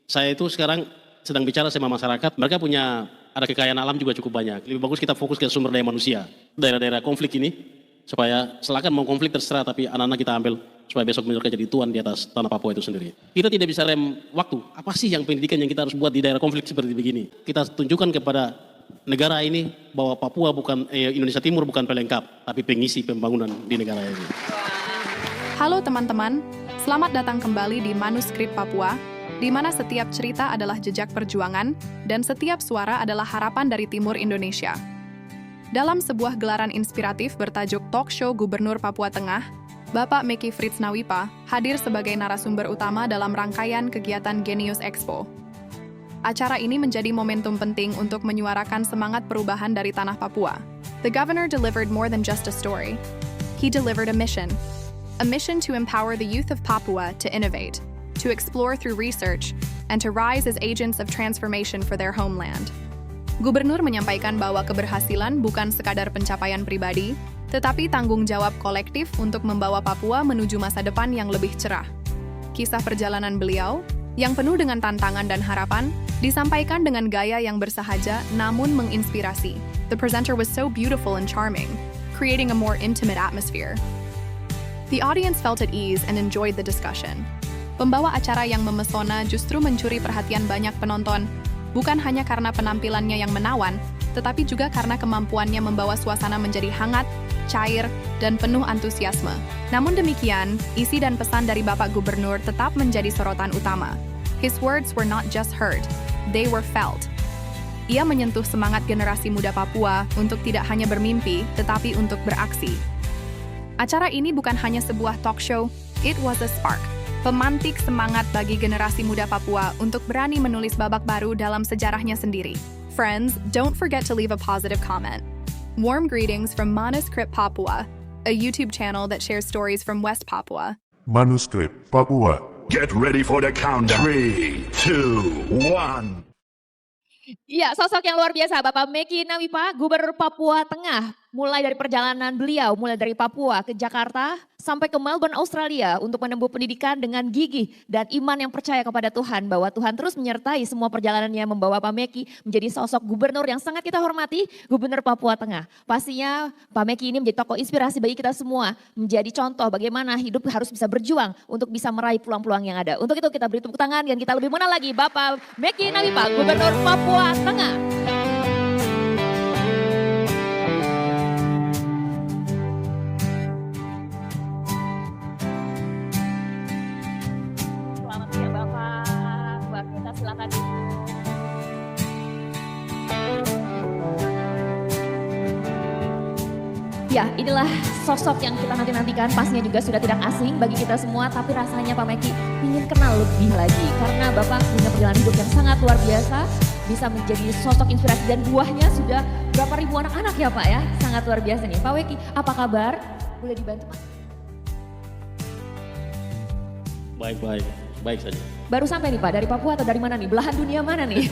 Saya itu sekarang sedang bicara sama masyarakat, mereka punya ada kekayaan alam juga cukup banyak. Lebih bagus kita fokus ke sumber daya manusia. Daerah-daerah konflik ini, supaya silakan mau konflik terserah, tapi anak-anak kita ambil supaya besok mereka jadi tuan di atas tanah Papua itu sendiri. Kita tidak bisa rem waktu. Apa sih yang pendidikan yang kita harus buat di daerah konflik seperti begini? Kita tunjukkan kepada negara ini bahwa Papua bukan Indonesia Timur bukan pelengkap, tapi pengisi pembangunan di negara ini. Halo teman-teman, selamat datang kembali di Manuskrip Papua, di mana setiap cerita adalah jejak perjuangan dan setiap suara adalah harapan dari Timur Indonesia. Dalam sebuah gelaran inspiratif bertajuk Talk Show Gubernur Papua Tengah, Bapak Meki Fritz Nawipa hadir sebagai narasumber utama dalam rangkaian kegiatan Genius Expo. Acara ini menjadi momentum penting untuk menyuarakan semangat perubahan dari tanah Papua. The governor delivered more than just a story. He delivered a mission to empower the youth of Papua to innovate, to explore through research, and to rise as agents of transformation for their homeland. Gubernur menyampaikan bahwa keberhasilan bukan sekadar pencapaian pribadi, tetapi tanggung jawab kolektif untuk membawa Papua menuju masa depan yang lebih cerah. Kisah perjalanan beliau, yang penuh dengan tantangan dan harapan, disampaikan dengan gaya yang bersahaja namun menginspirasi. The presenter was so beautiful and charming, creating a more intimate atmosphere. The audience felt at ease and enjoyed the discussion. Pembawa acara yang memesona justru mencuri perhatian banyak penonton, bukan hanya karena penampilannya yang menawan, tetapi juga karena kemampuannya membawa suasana menjadi hangat, cair, dan penuh antusiasme. Namun demikian, isi dan pesan dari Bapak Gubernur tetap menjadi sorotan utama. His words were not just heard, they were felt. Ia menyentuh semangat generasi muda Papua untuk tidak hanya bermimpi, tetapi untuk beraksi. Acara ini bukan hanya sebuah talk show, it was a spark. Pemantik semangat bagi generasi muda Papua untuk berani menulis babak baru dalam sejarahnya sendiri. Friends, don't forget to leave a positive comment. Warm greetings from Manuskrip Papua, a YouTube channel that shares stories from West Papua. Manuskrip Papua. Get ready for the countdown. 3, 2, 1. Iya, sosok yang luar biasa Bapak Meki Nawipa, Gubernur Papua Tengah. Mulai dari perjalanan beliau, mulai dari Papua ke Jakarta, sampai ke Melbourne, Australia untuk menempuh pendidikan dengan gigih dan iman yang percaya kepada Tuhan. Bahwa Tuhan terus menyertai semua perjalanannya membawa Pak Meki menjadi sosok gubernur yang sangat kita hormati, Gubernur Papua Tengah. Pastinya Pak Meki ini menjadi tokoh inspirasi bagi kita semua, menjadi contoh bagaimana hidup harus bisa berjuang untuk bisa meraih peluang-peluang yang ada. Untuk itu kita beri tepuk tangan dan kita lebih mengenal lagi Bapak Meki Nawipa, Gubernur Papua Tengah. Silakan. Ya, inilah sosok yang kita nantikan. Pastinya juga sudah tidak asing bagi kita semua, tapi rasanya Pak Meki ingin kenal lebih lagi karena Bapak punya perjalanan hidup yang sangat luar biasa, bisa menjadi sosok inspirasi dan buahnya sudah berapa ribu anak-anak ya Pak ya, sangat luar biasa nih. Pak Meki, apa kabar? Boleh dibantu Pak? Baik saja. Baru sampai nih Pak, dari Papua atau dari mana nih? Belahan dunia mana nih?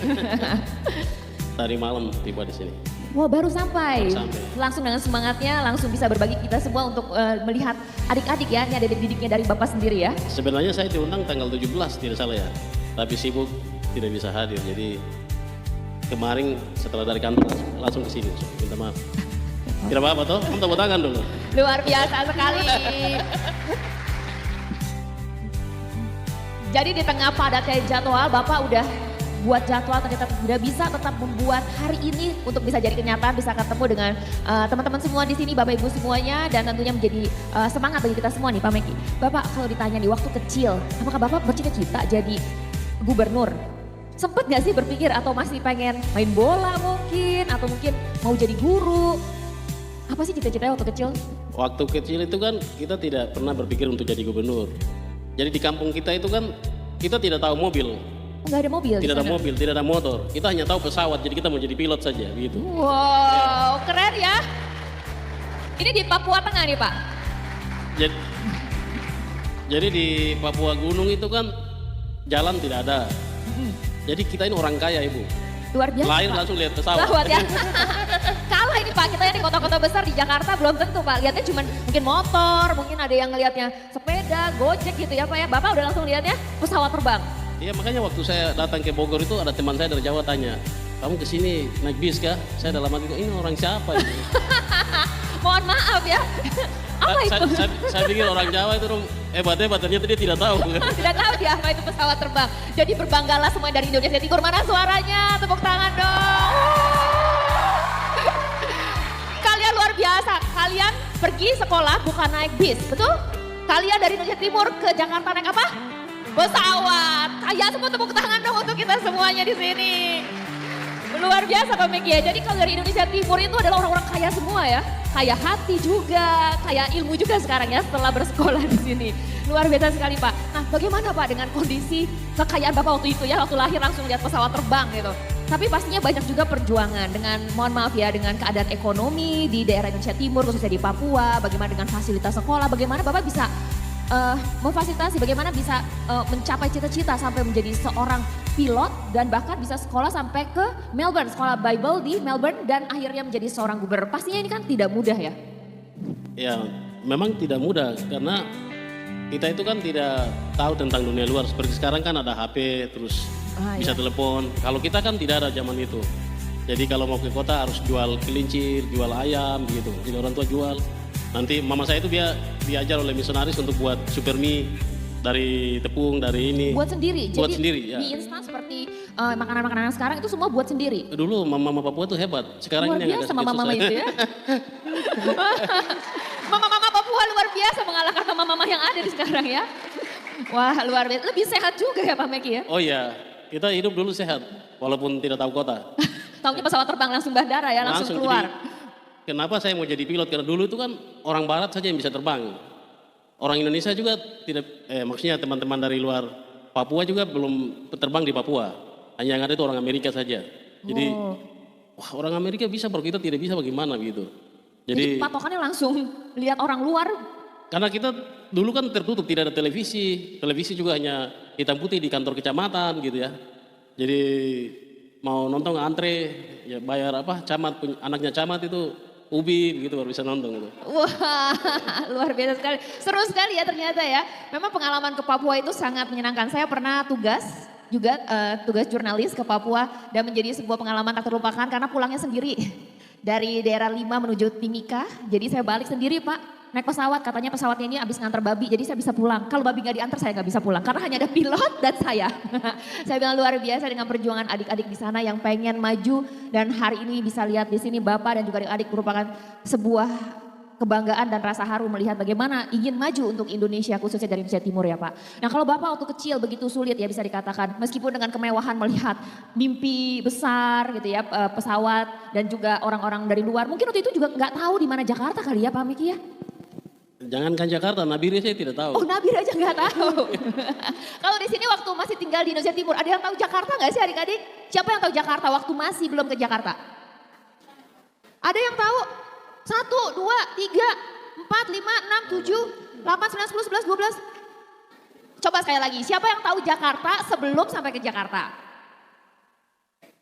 Tadi malam tiba di sini. Wah baru sampai. Langsung dengan semangatnya langsung bisa berbagi kita semua untuk melihat adik-adik ya. Ini ada didiknya dari Bapak sendiri ya. Sebenarnya saya diundang tanggal 17 tidak salah ya. Tapi sibuk tidak bisa hadir. Jadi kemarin setelah dari kantor langsung ke sini. Minta maaf. Tidak apa-apa toh, tepuk tangan dulu. Luar biasa sekali. Jadi di tengah padatnya jadwal, Bapak udah buat jadwal ternyata udah bisa tetap membuat hari ini untuk bisa jadi kenyataan, bisa ketemu dengan teman-teman semua di sini, Bapak Ibu semuanya, dan tentunya menjadi semangat bagi kita semua nih Pak Meki. Bapak kalau ditanya di waktu kecil, apakah Bapak bercita-cita jadi gubernur? Sempet gak sih berpikir atau masih pengen main bola mungkin, atau mungkin mau jadi guru? Apa sih cita-citanya waktu kecil? Waktu kecil itu kan kita tidak pernah berpikir untuk jadi gubernur. Jadi di kampung kita itu kan kita tidak tahu mobil. Enggak ada mobil. Tidak ada mobil, tidak ada motor. Kita hanya tahu pesawat, jadi kita mau jadi pilot saja begitu. Wow, keren ya. Ini di Papua Tengah nih Pak. Jadi di Papua Gunung itu kan jalan tidak ada. Jadi kita ini orang kaya Ibu. Luar biasa Lain Pak. langsung lihat pesawat. Pesawat ya. Kalah ini Pak, kita yang di kota-kota besar di Jakarta belum tentu Pak. Lihatnya cuma mungkin motor, mungkin ada yang ngelihatnya sepeda, gojek gitu ya Pak ya. Bapak udah langsung lihatnya pesawat terbang. Iya makanya waktu saya datang ke Bogor itu ada teman saya dari Jawa tanya, kamu kesini naik bis kah? Saya dalam hati ini orang siapa ini? Mohon maaf ya. Apa itu? Saya pikir orang Jawa itu hebat-hebat, ternyata dia tidak tahu. Tidak tahu dia apa itu pesawat terbang. Jadi berbanggalah semua dari Indonesia Timur. Mana suaranya? Tepuk tangan dong. Kalian luar biasa. Kalian pergi sekolah bukan naik bis, betul? Kalian dari Indonesia Timur ke Jakarta naik apa? Pesawat. Kayak semua tepuk tangan dong untuk kita semuanya di sini. Luar biasa Pak Meki ya. Jadi kalau dari Indonesia Timur itu adalah orang-orang kaya semua ya. Kaya hati juga, kaya ilmu juga sekarang ya setelah bersekolah di sini. Luar biasa sekali Pak. Nah bagaimana Pak dengan kondisi kekayaan Bapak waktu itu ya, waktu lahir langsung lihat pesawat terbang gitu. Tapi pastinya banyak juga perjuangan dengan, mohon maaf ya, dengan keadaan ekonomi di daerah Indonesia Timur, khususnya di Papua, bagaimana dengan fasilitas sekolah, bagaimana Bapak bisa memfasilitasi, bagaimana bisa mencapai cita-cita sampai menjadi seorang pilot dan bahkan bisa sekolah sampai ke Melbourne, sekolah Bible di Melbourne dan akhirnya menjadi seorang gubernur. Pastinya ini kan tidak mudah ya? Ya memang tidak mudah karena kita itu kan tidak tahu tentang dunia luar. Seperti sekarang kan ada HP terus bisa telepon. Kalau kita kan tidak ada zaman itu. Jadi kalau mau ke kota harus jual kelincir, jual ayam gitu. Jadi orang tua jual. Nanti mama saya itu dia diajar oleh misionaris untuk buat super mie dari tepung, dari ini. Buat sendiri? Buat jadi sendiri ya. Mie instan seperti makanan-makanan sekarang itu semua buat sendiri? Dulu mama Papua itu hebat. Sekarang luar ini yang biasa agak mama-mama susah. itu ya. Mama-mama Papua luar biasa mengalahkan mama-mama yang ada di sekarang ya. Wah luar biasa. Lebih sehat juga ya Pak Meki ya? Oh iya, kita hidup dulu sehat walaupun tidak tahu kota. Taunya pesawat terbang langsung bandara ya, langsung keluar. Kenapa saya mau jadi pilot? Karena dulu itu kan orang barat saja yang bisa terbang. Orang Indonesia juga tidak, maksudnya teman-teman dari luar Papua juga belum terbang di Papua. Hanya yang ada itu orang Amerika saja. Jadi, wah orang Amerika bisa, kalau kita tidak bisa bagaimana gitu. Jadi patokannya langsung lihat orang luar. Karena kita dulu kan tertutup, tidak ada televisi. Televisi juga hanya hitam putih di kantor kecamatan gitu ya. Jadi mau nonton antre, ya bayar apa, anaknya camat itu ubi begitu baru bisa nonton gitu. Wah luar biasa sekali. Seru sekali ya ternyata ya. Memang pengalaman ke Papua itu sangat menyenangkan. Saya pernah tugas juga, tugas jurnalis ke Papua dan menjadi sebuah pengalaman tak terlupakan karena pulangnya sendiri. Dari daerah 5 menuju Timika, jadi saya balik sendiri Pak. Naik pesawat, katanya pesawatnya ini habis nganter babi, jadi saya bisa pulang. Kalau babi gak diantar saya gak bisa pulang, karena hanya ada pilot dan saya. Saya bilang luar biasa dengan perjuangan adik-adik di sana yang pengen maju. Dan hari ini bisa lihat di sini Bapak dan juga adik-adik merupakan sebuah kebanggaan dan rasa haru melihat bagaimana ingin maju untuk Indonesia, khususnya dari Indonesia Timur ya Pak. Nah kalau Bapak waktu kecil begitu sulit ya bisa dikatakan, meskipun dengan kemewahan melihat mimpi besar gitu ya, pesawat dan juga orang-orang dari luar. Mungkin waktu itu juga gak tahu di mana Jakarta kali ya Pak Meki ya? Jangankan Jakarta, Nabire saya tidak tahu. Oh Nabire aja nggak tahu. Kalau di sini waktu masih tinggal di Indonesia Timur, ada yang tahu Jakarta nggak sih adik-adik? Siapa yang tahu Jakarta waktu masih belum ke Jakarta? Ada yang tahu? 1, 2, 3, 4, 5, 6, 7, 8, 9, 10, 11, 12. Coba sekali lagi, siapa yang tahu Jakarta sebelum sampai ke Jakarta?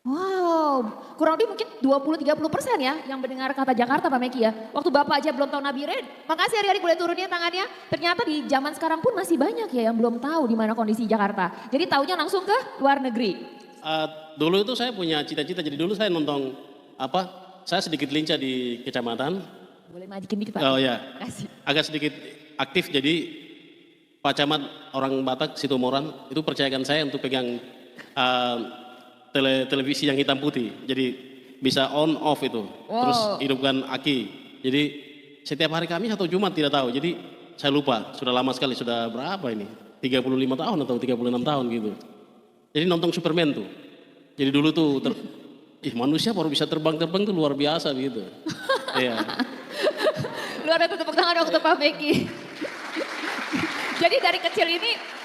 Wow, kurang lebih mungkin 20-30% ya yang mendengar kata Jakarta Pak Meki ya. Waktu Bapak aja belum tahu Nabire, makasih adik-adik boleh turunin tangannya. Ternyata di zaman sekarang pun masih banyak ya yang belum tahu di mana kondisi Jakarta. Jadi taunya langsung ke luar negeri. Dulu itu saya punya cita-cita, jadi dulu saya nonton saya sedikit lincah di kecamatan. Boleh majikin dikit Pak? Oh ya, Kasih. agak sedikit aktif jadi Pak Camat orang Batak Situmorang itu percayakan saya untuk pegang televisi yang hitam putih, jadi bisa on off itu, terus hidupkan aki. Jadi setiap hari Kamis atau Jumat tidak tahu, jadi saya lupa, sudah lama sekali, sudah berapa ini, 35 tahun atau 36 tahun gitu. Jadi nonton Superman tuh, jadi dulu tuh, manusia baru bisa terbang-terbang tuh luar biasa gitu. Iya. Luar biasa, tepuk tangan untuk Pak Meki. Jadi dari kecil ini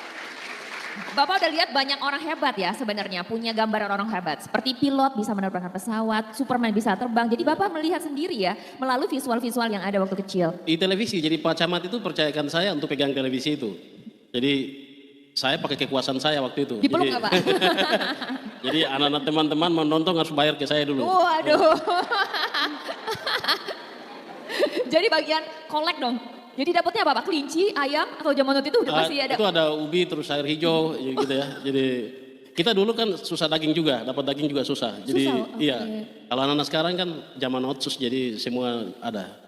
Bapak udah lihat banyak orang hebat ya sebenarnya, punya gambaran orang hebat. Seperti pilot bisa menerbangkan pesawat, Superman bisa terbang. Jadi Bapak melihat sendiri ya melalui visual-visual yang ada waktu kecil. Di televisi, jadi Pak Camat itu percayakan saya untuk pegang televisi itu. Jadi saya pakai kekuasaan saya waktu itu. Dipeluk nggak Pak? Jadi anak-anak teman-teman menonton harus bayar ke saya dulu. Waduh. Jadi bagian kolek dong. Jadi dapatnya apa Pak? Kelinci, ayam, atau zaman itu udah pasti ada? Itu ada ubi terus air hijau gitu ya. Jadi kita dulu kan susah daging juga, dapat daging juga susah. Jadi Susah, oke. iya. Kalau anak-anak sekarang kan zaman otsus jadi semua ada.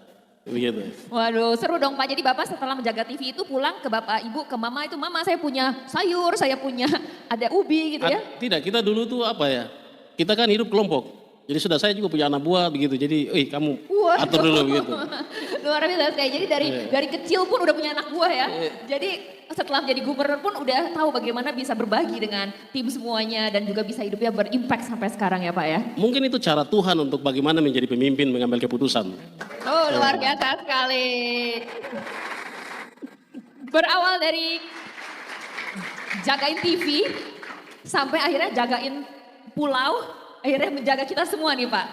Begitu. Waduh, seru dong Pak. Jadi Bapak setelah menjaga TV itu pulang ke Bapak, Ibu, ke Mama itu, Mama saya punya sayur, saya punya ada ubi gitu ya. Tidak, kita dulu tuh apa ya? Kita kan hidup kelompok. Jadi sudah saya juga punya anak buah begitu. Jadi, kamu Waduh. atur dulu begitu. Luar biasa sekali. Jadi dari kecil pun udah punya anak buah ya. Jadi setelah menjadi gubernur pun udah tahu bagaimana bisa berbagi dengan tim semuanya dan juga bisa hidupnya berimpact sampai sekarang ya Pak ya. Mungkin itu cara Tuhan untuk bagaimana menjadi pemimpin mengambil keputusan. Oh luar biasa sekali. Berawal dari jagain TV sampai akhirnya jagain pulau, akhirnya menjaga kita semua nih Pak.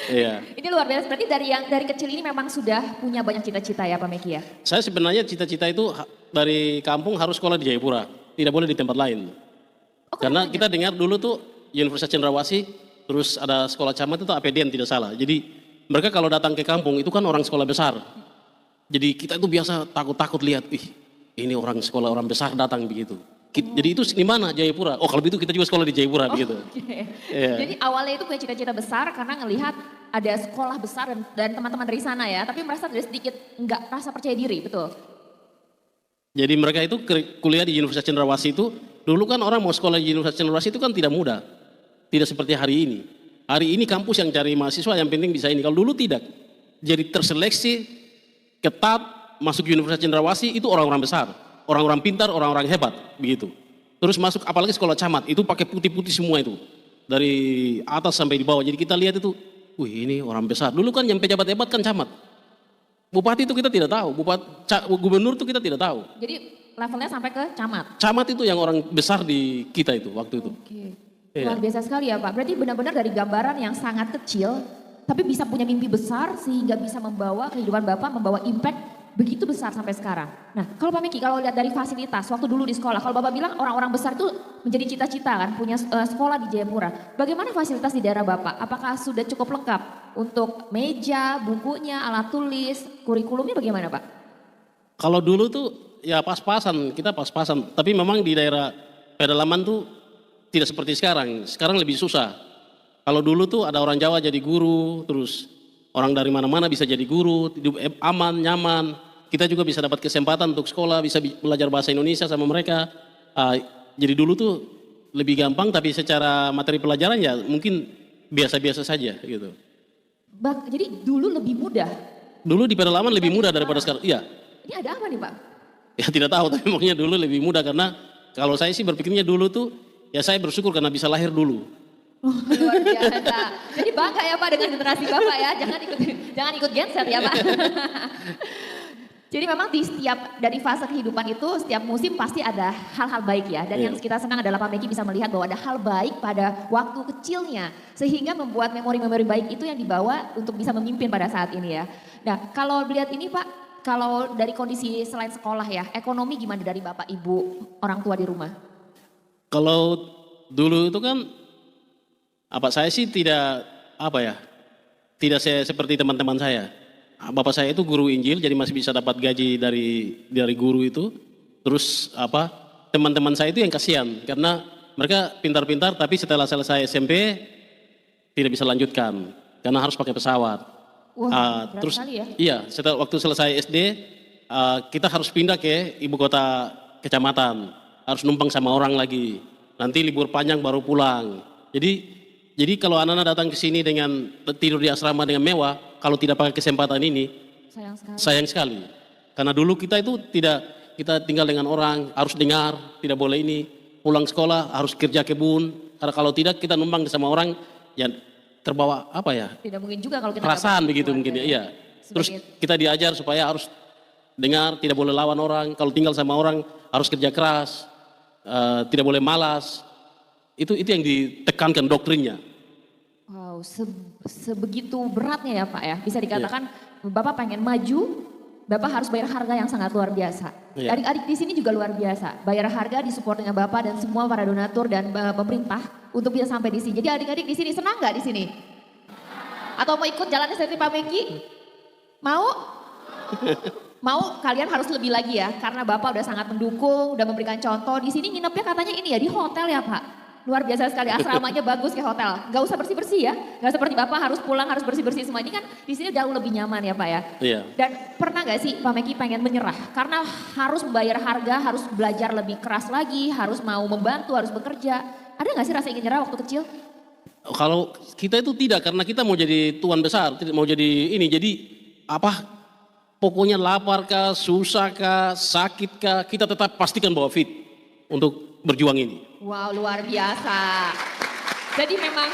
Iya. Ini luar biasa. Berarti dari kecil ini memang sudah punya banyak cita-cita ya Pak Meki ya? Saya sebenarnya cita-cita itu dari kampung harus sekolah di Jayapura. Tidak boleh di tempat lain. Oh, Karena kenapa? kita dengar dulu tuh Universitas Cendrawasih, terus ada sekolah camat itu APDN tidak salah. Jadi mereka kalau datang ke kampung itu kan orang sekolah besar. Jadi kita itu biasa takut-takut lihat, ini orang sekolah orang besar datang begitu. Jadi itu di mana Jayapura? Oh kalau begitu kita juga sekolah di Jayapura begitu. Oke. Iya. Jadi awalnya itu punya cita-cita besar karena ngelihat ada sekolah besar dan teman-teman dari sana ya. Tapi merasa ada sedikit nggak rasa percaya diri, betul? Jadi mereka itu kuliah di Universitas Cendrawasih itu, dulu kan orang mau sekolah di Universitas Cendrawasih itu kan tidak mudah. Tidak seperti hari ini. Hari ini kampus yang cari mahasiswa yang penting bisa ini. Kalau dulu tidak. Jadi terseleksi, ketat, masuk Universitas Cendrawasih itu orang-orang besar. Orang-orang pintar, orang-orang hebat. Begitu. Terus masuk apalagi sekolah camat, itu pakai putih-putih semua itu. Dari atas sampai di bawah. Jadi kita lihat itu, ini orang besar. Dulu kan yang pejabat hebat kan camat. Bupati itu kita tidak tahu, gubernur itu kita tidak tahu. Jadi levelnya sampai ke camat. Camat itu yang orang besar di kita itu waktu itu. Oke. Iya. Luar biasa sekali ya Pak. Berarti benar-benar dari gambaran yang sangat kecil, tapi bisa punya mimpi besar sehingga bisa membawa kehidupan Bapak, membawa impact begitu besar sampai sekarang. Nah kalau Pak Meki, kalau lihat dari fasilitas waktu dulu di sekolah, kalau Bapak bilang orang-orang besar itu menjadi cita-cita kan, punya sekolah di Jayapura. Bagaimana fasilitas di daerah Bapak? Apakah sudah cukup lengkap untuk meja, bukunya, alat tulis, kurikulumnya bagaimana Pak? Kalau dulu tuh ya pas-pasan, kita pas-pasan. Tapi memang di daerah pedalaman tuh tidak seperti sekarang. Sekarang lebih susah. Kalau dulu tuh ada orang Jawa jadi guru, terus orang dari mana-mana bisa jadi guru, hidup aman, nyaman. Kita juga bisa dapat kesempatan untuk sekolah, bisa belajar bahasa Indonesia sama mereka. Jadi dulu tuh lebih gampang, tapi secara materi pelajaran ya mungkin biasa-biasa saja gitu. Jadi dulu lebih mudah. Dulu di pedalaman lebih mudah daripada sekarang. Iya. Ini ada apa nih Pak? Ya tidak tahu, tapi pokoknya dulu lebih mudah karena kalau saya sih berpikirnya dulu tuh ya saya bersyukur karena bisa lahir dulu. Luar biasa. Jadi bangga ya Pak dengan generasi Bapak ya. Jangan ikut genset ya Pak. Jadi memang di setiap dari fase kehidupan itu setiap musim pasti ada hal-hal baik ya. Dan yang kita senang adalah Pak Meki bisa melihat bahwa ada hal baik pada waktu kecilnya. Sehingga membuat memori-memori baik itu yang dibawa untuk bisa memimpin pada saat ini ya. Nah kalau melihat ini Pak, kalau dari kondisi selain sekolah ya, ekonomi gimana dari Bapak, Ibu, orang tua di rumah? Kalau dulu itu kan saya sih tidak tidak seperti teman-teman saya. Bapak saya itu guru Injil jadi masih bisa dapat gaji dari guru itu. Terus teman-teman saya itu yang kasihan karena mereka pintar-pintar tapi setelah selesai SMP tidak bisa lanjutkan karena harus pakai pesawat. Wah, berat terus sekali ya. iya, waktu selesai SD kita harus pindah ke ibu kota kecamatan, harus numpang sama orang lagi. Nanti libur panjang baru pulang. Jadi kalau anak-anak datang ke sini dengan tidur di asrama dengan mewah, kalau tidak pakai kesempatan ini, sayang sekali. Karena dulu kita itu kita tinggal dengan orang, harus dengar, tidak boleh ini. Pulang sekolah harus kerja kebun. Karena kalau tidak kita numpang sama orang, ya terbawa Tidak mungkin juga kalau kita perasaan begitu mungkin ya. Iya. Terus kita diajar supaya harus dengar, tidak boleh lawan orang. Kalau tinggal sama orang harus kerja keras, tidak boleh malas. Itu yang ditekankan doktrinnya. Wow, sebegitu beratnya ya Pak ya. Bisa dikatakan Bapak pengen maju, Bapak harus bayar harga yang sangat luar biasa. Iya. Adik-adik di sini juga luar biasa. Bayar harga disupport dengan Bapak dan semua para donatur dan pemerintah untuk bisa sampai di sini. Jadi adik-adik di sini senang nggak di sini? Atau mau ikut jalannya seperti Pak Meki? Mau? Mau kalian harus lebih lagi ya, karena Bapak udah sangat mendukung, udah memberikan contoh. Di sini nginepnya katanya ini ya, di hotel ya Pak. Luar biasa sekali, asramanya bagus kayak hotel. Gak usah bersih-bersih ya, gak seperti Bapak harus pulang, harus bersih-bersih semua. Ini kan di sini jauh lebih nyaman ya Pak ya. Iya. Dan pernah gak sih Pak Meki pengen menyerah? Karena harus membayar harga, harus belajar lebih keras lagi, harus mau membantu, harus bekerja. Ada gak sih rasa ingin nyerah waktu kecil? Kalau kita itu tidak, karena kita mau jadi tuan besar, tidak mau jadi ini. Jadi apa? Pokoknya lapar kah, susah kah, sakit kah, kita tetap pastikan bahwa fit untuk berjuang ini. Wow, luar biasa. Jadi memang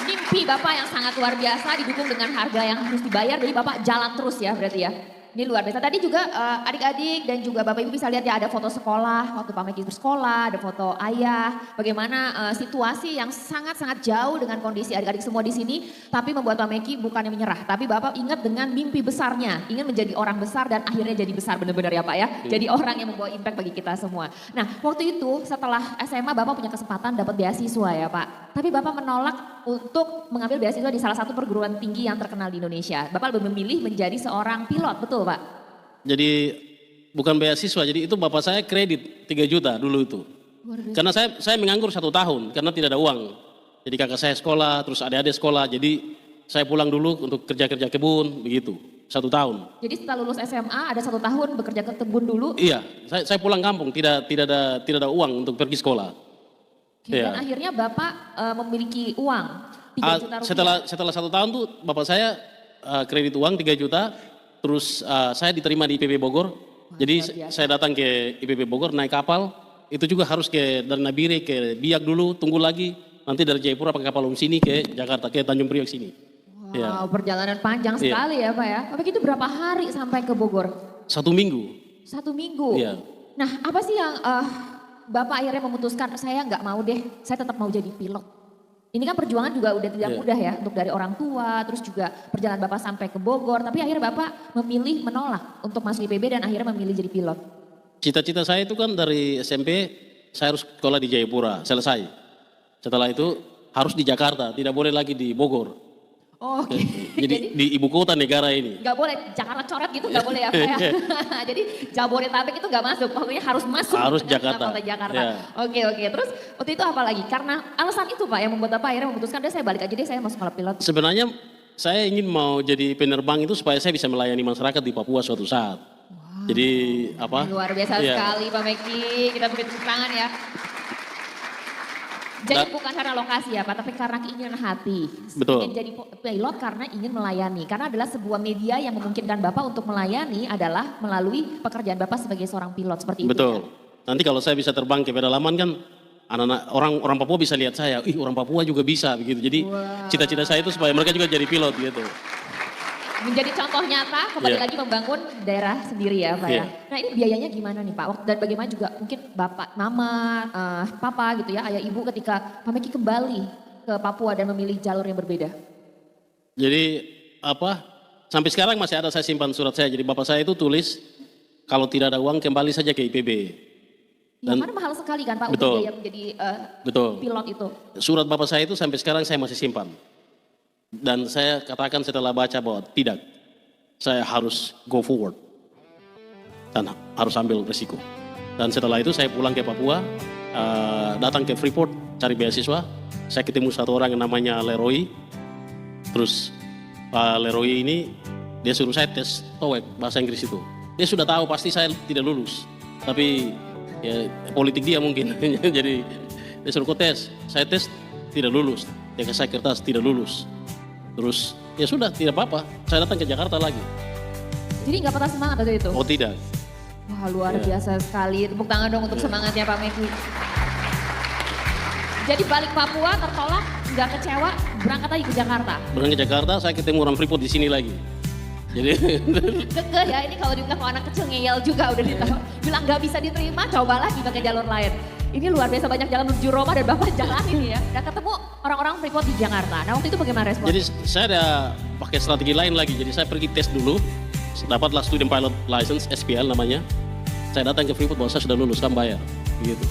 mimpi Bapak yang sangat luar biasa didukung dengan harga yang harus dibayar. Jadi Bapak jalan terus ya berarti ya. Ini luar biasa. Tadi juga adik-adik dan juga Bapak Ibu bisa lihat ya ada foto sekolah waktu Pak Meki bersekolah, ada foto ayah. Bagaimana situasi yang sangat-sangat jauh dengan kondisi adik-adik semua di sini. Tapi membuat Pak Meki bukannya menyerah. Tapi Bapak ingat dengan mimpi besarnya. Ingin menjadi orang besar dan akhirnya jadi besar benar-benar ya Pak ya. Jadi orang yang membawa impact bagi kita semua. Nah waktu itu setelah SMA Bapak punya kesempatan dapat beasiswa ya Pak. Tapi Bapak menolak untuk mengambil beasiswa di salah satu perguruan tinggi yang terkenal di Indonesia. Bapak lebih memilih menjadi seorang pilot, betul Pak? Jadi bukan beasiswa, jadi itu bapak saya kredit 3 juta dulu itu. Karena saya menganggur 1 tahun karena tidak ada uang. Jadi kakak saya sekolah, terus adik-adik sekolah, jadi saya pulang dulu untuk kerja-kerja kebun, begitu. 1 tahun. Jadi setelah lulus SMA ada 1 tahun bekerja ke kebun dulu? Iya, saya pulang kampung, tidak ada uang untuk pergi sekolah. Oke, Iya. dan akhirnya Bapak memiliki uang 3 juta rupiah. Setelah 1 tahun tuh bapak saya kredit uang 3 juta, terus saya diterima di IPB Bogor. Jadi luar biasa. saya datang ke IPB Bogor naik kapal, itu juga harus dari Nabire ke Biak dulu, tunggu lagi. Nanti dari Jayapura pakai kapal sini ke Jakarta, ke Tanjung Priok sini. Wow, Iya. perjalanan panjang Iya. sekali ya Pak ya. Tapi itu berapa hari sampai ke Bogor? 1 minggu. 1 minggu? Iya. Nah apa sih yang Bapak akhirnya memutuskan saya nggak mau deh, saya tetap mau jadi pilot. Ini kan perjuangan juga udah tidak Iya. mudah ya untuk dari orang tua, terus juga perjalanan Bapak sampai ke Bogor. Tapi akhirnya Bapak memilih menolak untuk masuk IPB dan akhirnya memilih jadi pilot. Cita-cita saya itu kan dari SMP, saya harus sekolah di Jayapura, selesai. Setelah itu harus di Jakarta, tidak boleh lagi di Bogor. Oh, oke. Jadi di ibu kota negara ini. Nggak boleh Jakarta coret gitu nggak boleh ya Pak ya. Jadi Jabodetabek itu nggak masuk, pokoknya harus masuk. Harus dengan Jakarta. kota Jakarta. Ya. Oke. Terus waktu itu apa lagi? Karena alasan itu Pak yang membuat Bapak akhirnya memutuskan deh saya balik aja deh saya mau sekolah pilot. Sebenarnya saya ingin mau jadi penerbang itu supaya saya bisa melayani masyarakat di Papua suatu saat. Jadi apa? Luar biasa Iya. sekali Pak Meki, kita beri tepuk tangan ya. Jadi bukan karena lokasi ya Pak, tapi karena keinginan hati. Betul. Ingin jadi pilot karena ingin melayani. Karena adalah sebuah media yang memungkinkan Bapak untuk melayani adalah melalui pekerjaan Bapak sebagai seorang pilot seperti itu. Betul. Nanti kalau saya bisa terbang ke pedalaman kan anak-anak orang Papua bisa lihat saya, orang Papua juga bisa begitu. Jadi cita-cita saya itu supaya mereka juga jadi pilot gitu. Menjadi contoh nyata kembali Iya. lagi membangun daerah sendiri ya Pak ya. Iya. Nah ini biayanya gimana nih Pak? Dan bagaimana juga mungkin Bapak, Mama, Papa gitu ya, Ayah Ibu ketika Pak Meki kembali ke Papua dan memilih jalur yang berbeda. Jadi sampai sekarang masih ada saya simpan surat saya. Jadi bapak saya itu tulis kalau tidak ada uang kembali saja ke IPB. Ya, Dan- karena mahal sekali kan Pak Betul. untuk biaya menjadi Betul. pilot itu. Surat bapak saya itu sampai sekarang saya masih simpan. Dan saya katakan setelah baca bahwa tidak, saya harus go forward. Dan harus ambil resiko. Dan setelah itu saya pulang ke Papua, datang ke Freeport, cari beasiswa. Saya ketemu satu orang yang namanya Leroy. Terus Pak Leroy ini, dia suruh saya tes TOEIC, bahasa Inggris itu. Dia sudah tahu pasti saya tidak lulus. Tapi ya, politik dia mungkin. Jadi dia suruh kau tes, saya tes tidak lulus. Dia kasih saya kertas tidak lulus. Terus ya sudah tidak apa-apa, saya datang ke Jakarta lagi. Jadi nggak patah semangat waktu itu? Oh tidak, Wah luar Ya. biasa sekali. Tepuk tangan dong untuk semangatnya Pak Meki. Jadi balik Papua tertolak, nggak kecewa, berangkat lagi ke Jakarta. berangkat ke Jakarta saya ketemu orang Freeport di sini lagi. Jadi Kekeh ya, ini kalau dibilang kalau anak kecil ngeyel juga udah ditahu. Bilang nggak bisa diterima, coba lagi pakai jalur lain. Ini luar biasa banyak jalan menuju Roma dan Bapak jalan ini ya. Dan ketemu orang-orang Freeport di Jakarta. Nah waktu itu bagaimana respon? Jadi saya ada pakai strategi lain lagi. Jadi saya pergi tes dulu, dapatlah student pilot license SPL namanya. Saya datang ke Freeport bahwa saya sudah lulus, kan bayar, gitu.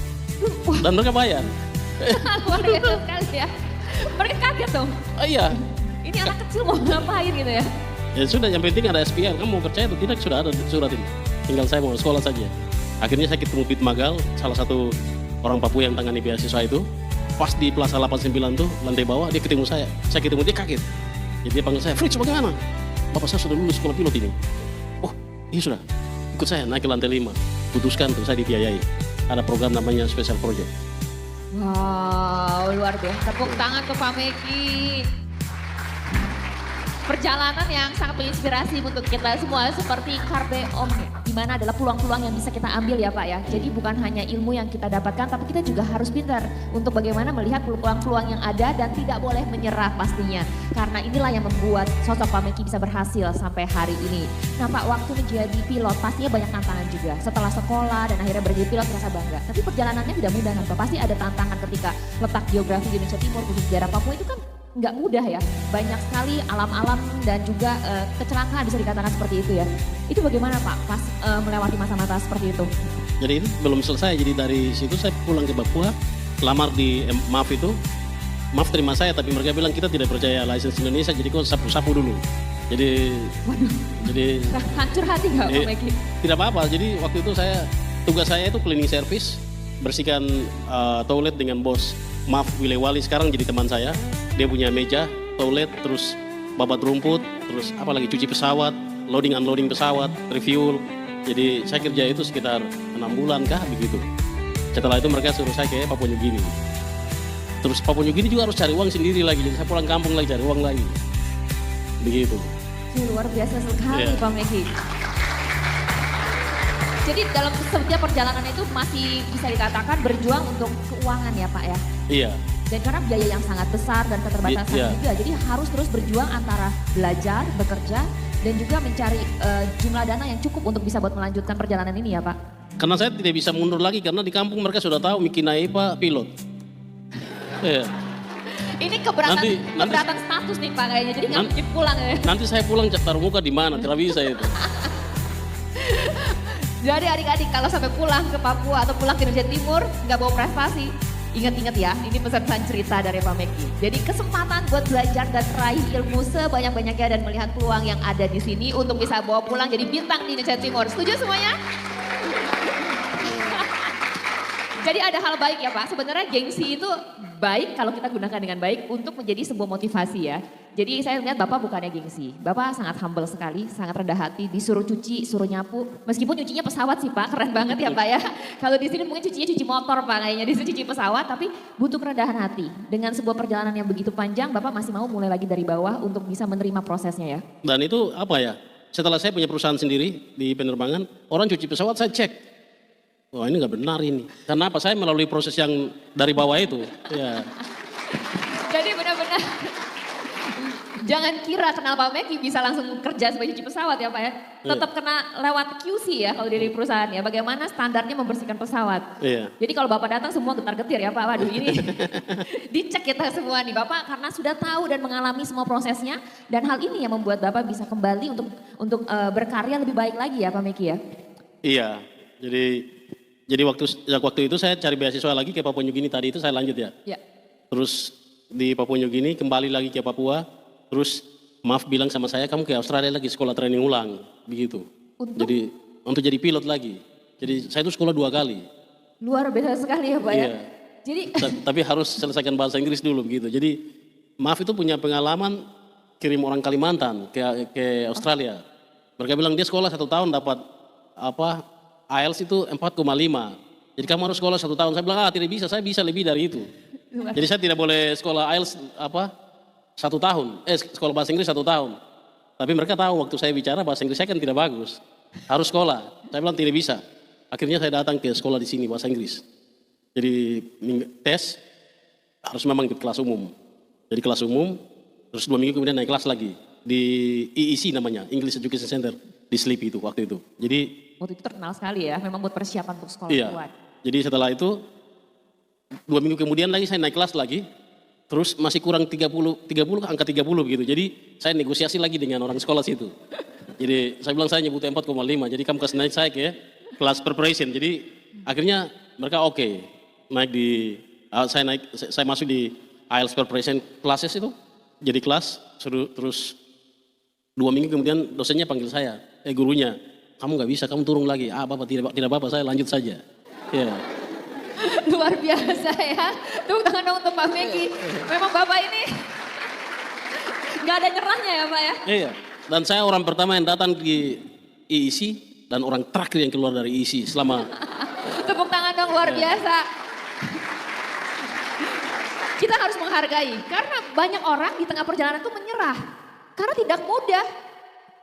Dan mereka bayar. luar biasa sekali ya. Mereka kaget dong. Oh iya, Ini anak kecil mau ngapain gitu ya. Ya sudah, yang penting ada SPL. Kamu mau percaya atau tidak, sudah ada surat ini. Tinggal saya mau sekolah saja. Akhirnya saya ketemu Pit Magal, salah satu orang Papua yang tangani beasiswa itu. Pas di Plaza 89 tuh, lantai bawah, dia ketemu saya. Saya ketemu dia kaget. Jadi dia panggil saya, Fritz bagaimana? Bapak saya sudah lulus sekolah pilot ini. Oh, iya sudah. Ikut saya naik ke lantai 5. Putuskan tuh saya dibiayai. Ada program namanya Special Project. Wow, luar biasa. Tepuk tangan ke Pak Meki. Perjalanan yang sangat menginspirasi untuk kita semua seperti Carpe Om, di mana adalah peluang-peluang yang bisa kita ambil ya Pak ya. Jadi bukan hanya ilmu yang kita dapatkan, tapi kita juga harus pintar untuk bagaimana melihat peluang-peluang yang ada dan tidak boleh menyerah pastinya. Karena inilah yang membuat sosok Pak Meki bisa berhasil sampai hari ini. Nah Pak, waktu menjadi pilot pastinya banyak tantangan juga. Setelah sekolah dan akhirnya menjadi pilot merasa bangga. Tapi perjalanannya tidak mudah kan Pak, pasti ada tantangan ketika letak geografi di Indonesia Timur, khusus daerah Papua itu kan nggak mudah ya, banyak sekali alam-alam dan juga kecelakaan bisa dikatakan seperti itu ya. Itu bagaimana Pak pas melewati masa-masa seperti itu? Jadi itu belum selesai, jadi dari situ saya pulang ke Papua, lamar di MAF itu. MAF terima saya, tapi mereka bilang kita tidak percaya license Indonesia, jadi kok sapu-sapu dulu. Jadi, Waduh, jadi hancur hati nggak Pak Meki? tidak apa-apa, jadi waktu itu tugas saya itu cleaning service, bersihkan toilet dengan bos MAF Wilewali, sekarang jadi teman saya. Dia punya meja, toilet, terus babat rumput, terus apa lagi cuci pesawat, loading unloading pesawat, refuel. Jadi saya kerja itu sekitar 6 bulan kah begitu. Setelah itu mereka suruh saya ke Papua New Guinea. Terus Papua New Guinea juga harus cari uang sendiri lagi, jadi saya pulang kampung lagi cari uang lagi. Begitu. Luar biasa sekali Iya. Pak Meki. Jadi dalam setiap perjalanan itu masih bisa dikatakan berjuang untuk keuangan ya Pak ya? Iya. Dan karena biaya yang sangat besar dan keterbatasan Iya. juga, jadi harus terus berjuang antara belajar, bekerja, dan juga mencari jumlah dana yang cukup untuk bisa buat melanjutkan perjalanan ini ya Pak. Karena saya tidak bisa mundur lagi, karena di kampung mereka sudah tahu Miki Naipa pilot. Iya. Ini keberatan, Nanti- keberatan status nih Pak kayaknya, jadi nggak Nan- mungkin pulang ya. Nanti saya pulang taruh muka di mana, tidak bisa itu. Jadi adik-adik kalau sampai pulang ke Papua atau pulang ke Indonesia Timur nggak bawa prestasi, ingat-ingat ya, ini pesan-pesan cerita dari Pak Meki. Jadi kesempatan buat belajar dan raih ilmu sebanyak-banyaknya dan melihat peluang yang ada di sini untuk bisa bawa pulang jadi bintang di Indonesia Timur. Setuju semuanya? Jadi ada hal baik ya Pak, sebenarnya gengsi itu baik kalau kita gunakan dengan baik untuk menjadi sebuah motivasi ya. Jadi saya lihat Bapak bukannya gengsi, Bapak sangat humble sekali, sangat rendah hati, disuruh cuci, suruh nyapu. Meskipun cucinya pesawat sih Pak, keren banget ya Pak ya. Kalau di sini mungkin cucinya cuci motor Pak kayaknya, di sini cuci pesawat, tapi butuh kerendahan hati. Dengan sebuah perjalanan yang begitu panjang, Bapak masih mau mulai lagi dari bawah untuk bisa menerima prosesnya ya. Dan itu apa ya, setelah saya punya perusahaan sendiri di penerbangan, orang cuci pesawat saya cek. Wah ini nggak benar ini. Karena apa? Saya melalui proses yang dari bawah itu. Ya. Jadi benar-benar jangan kira kenal Pak Meki bisa langsung kerja sebagai cuci pesawat ya Pak ya. Tetap kena lewat QC ya kalau dari perusahaan ya. Bagaimana standarnya membersihkan pesawat. Iya. Jadi kalau Bapak datang semua getar-getir ya Pak. Waduh ini dicek kita semua nih Bapak karena sudah tahu dan mengalami semua prosesnya. Dan hal ini yang membuat Bapak bisa kembali untuk berkarya lebih baik lagi ya Pak Meki ya. Iya. Jadi waktu itu saya cari beasiswa lagi ke Papua New Guinea, tadi itu saya lanjut ya. Ya. Terus di Papua New Guinea kembali lagi ke Papua. Terus maaf bilang sama saya, kamu ke Australia lagi sekolah training ulang, begitu. Untuk jadi pilot lagi. Jadi saya itu sekolah 2 kali. Luar biasa sekali ya Pak ya. Iya. Jadi Tapi harus selesaikan bahasa Inggris dulu begitu. Jadi maaf itu punya pengalaman kirim orang Kalimantan ke Australia. Mereka bilang dia sekolah 1 tahun dapat apa IELTS itu 4,5. Jadi kamu harus sekolah 1 tahun. Saya bilang tidak bisa, saya bisa lebih dari itu. Jadi saya tidak boleh sekolah IELTS 1 tahun. Sekolah bahasa Inggris 1 tahun. Tapi mereka tahu waktu saya bicara bahasa Inggris saya kan tidak bagus. Harus sekolah. Saya bilang tidak bisa. Akhirnya saya datang ke sekolah di sini bahasa Inggris. Jadi tes harus memang ikut kelas umum. Jadi kelas umum, terus 2 minggu kemudian naik kelas lagi. Di EEC namanya, English Education Center. Di Sleepy itu waktu itu. Jadi waktu itu terkenal sekali ya, memang buat persiapan untuk sekolah iya. kuat. Jadi setelah itu 2 minggu kemudian lagi saya naik kelas lagi. Terus masih kurang 30 angka 30 begitu. Jadi saya negosiasi lagi dengan orang sekolah situ. Jadi saya bilang saya nyebutnya 4,5. Jadi kamu kasih naik saya ke kelas preparation. Jadi akhirnya mereka oke. Naik di saya masuk di IELTS preparation classes itu. Jadi kelas terus 2 minggu kemudian dosennya panggil saya, gurunya, kamu nggak bisa, kamu turun lagi. Bapak tidak apa-apa, saya lanjut saja. Ya. Luar biasa ya. Tepuk tangan dong untuk Pak Meki. Memang Bapak ini nggak ada nyerahnya ya Pak ya. Iya. Dan saya orang pertama yang datang di IEC dan orang terakhir yang keluar dari IEC selama. Tepuk tangan dong, luar biasa. Kita harus menghargai karena banyak orang di tengah perjalanan itu menyerah. Karena tidak mudah.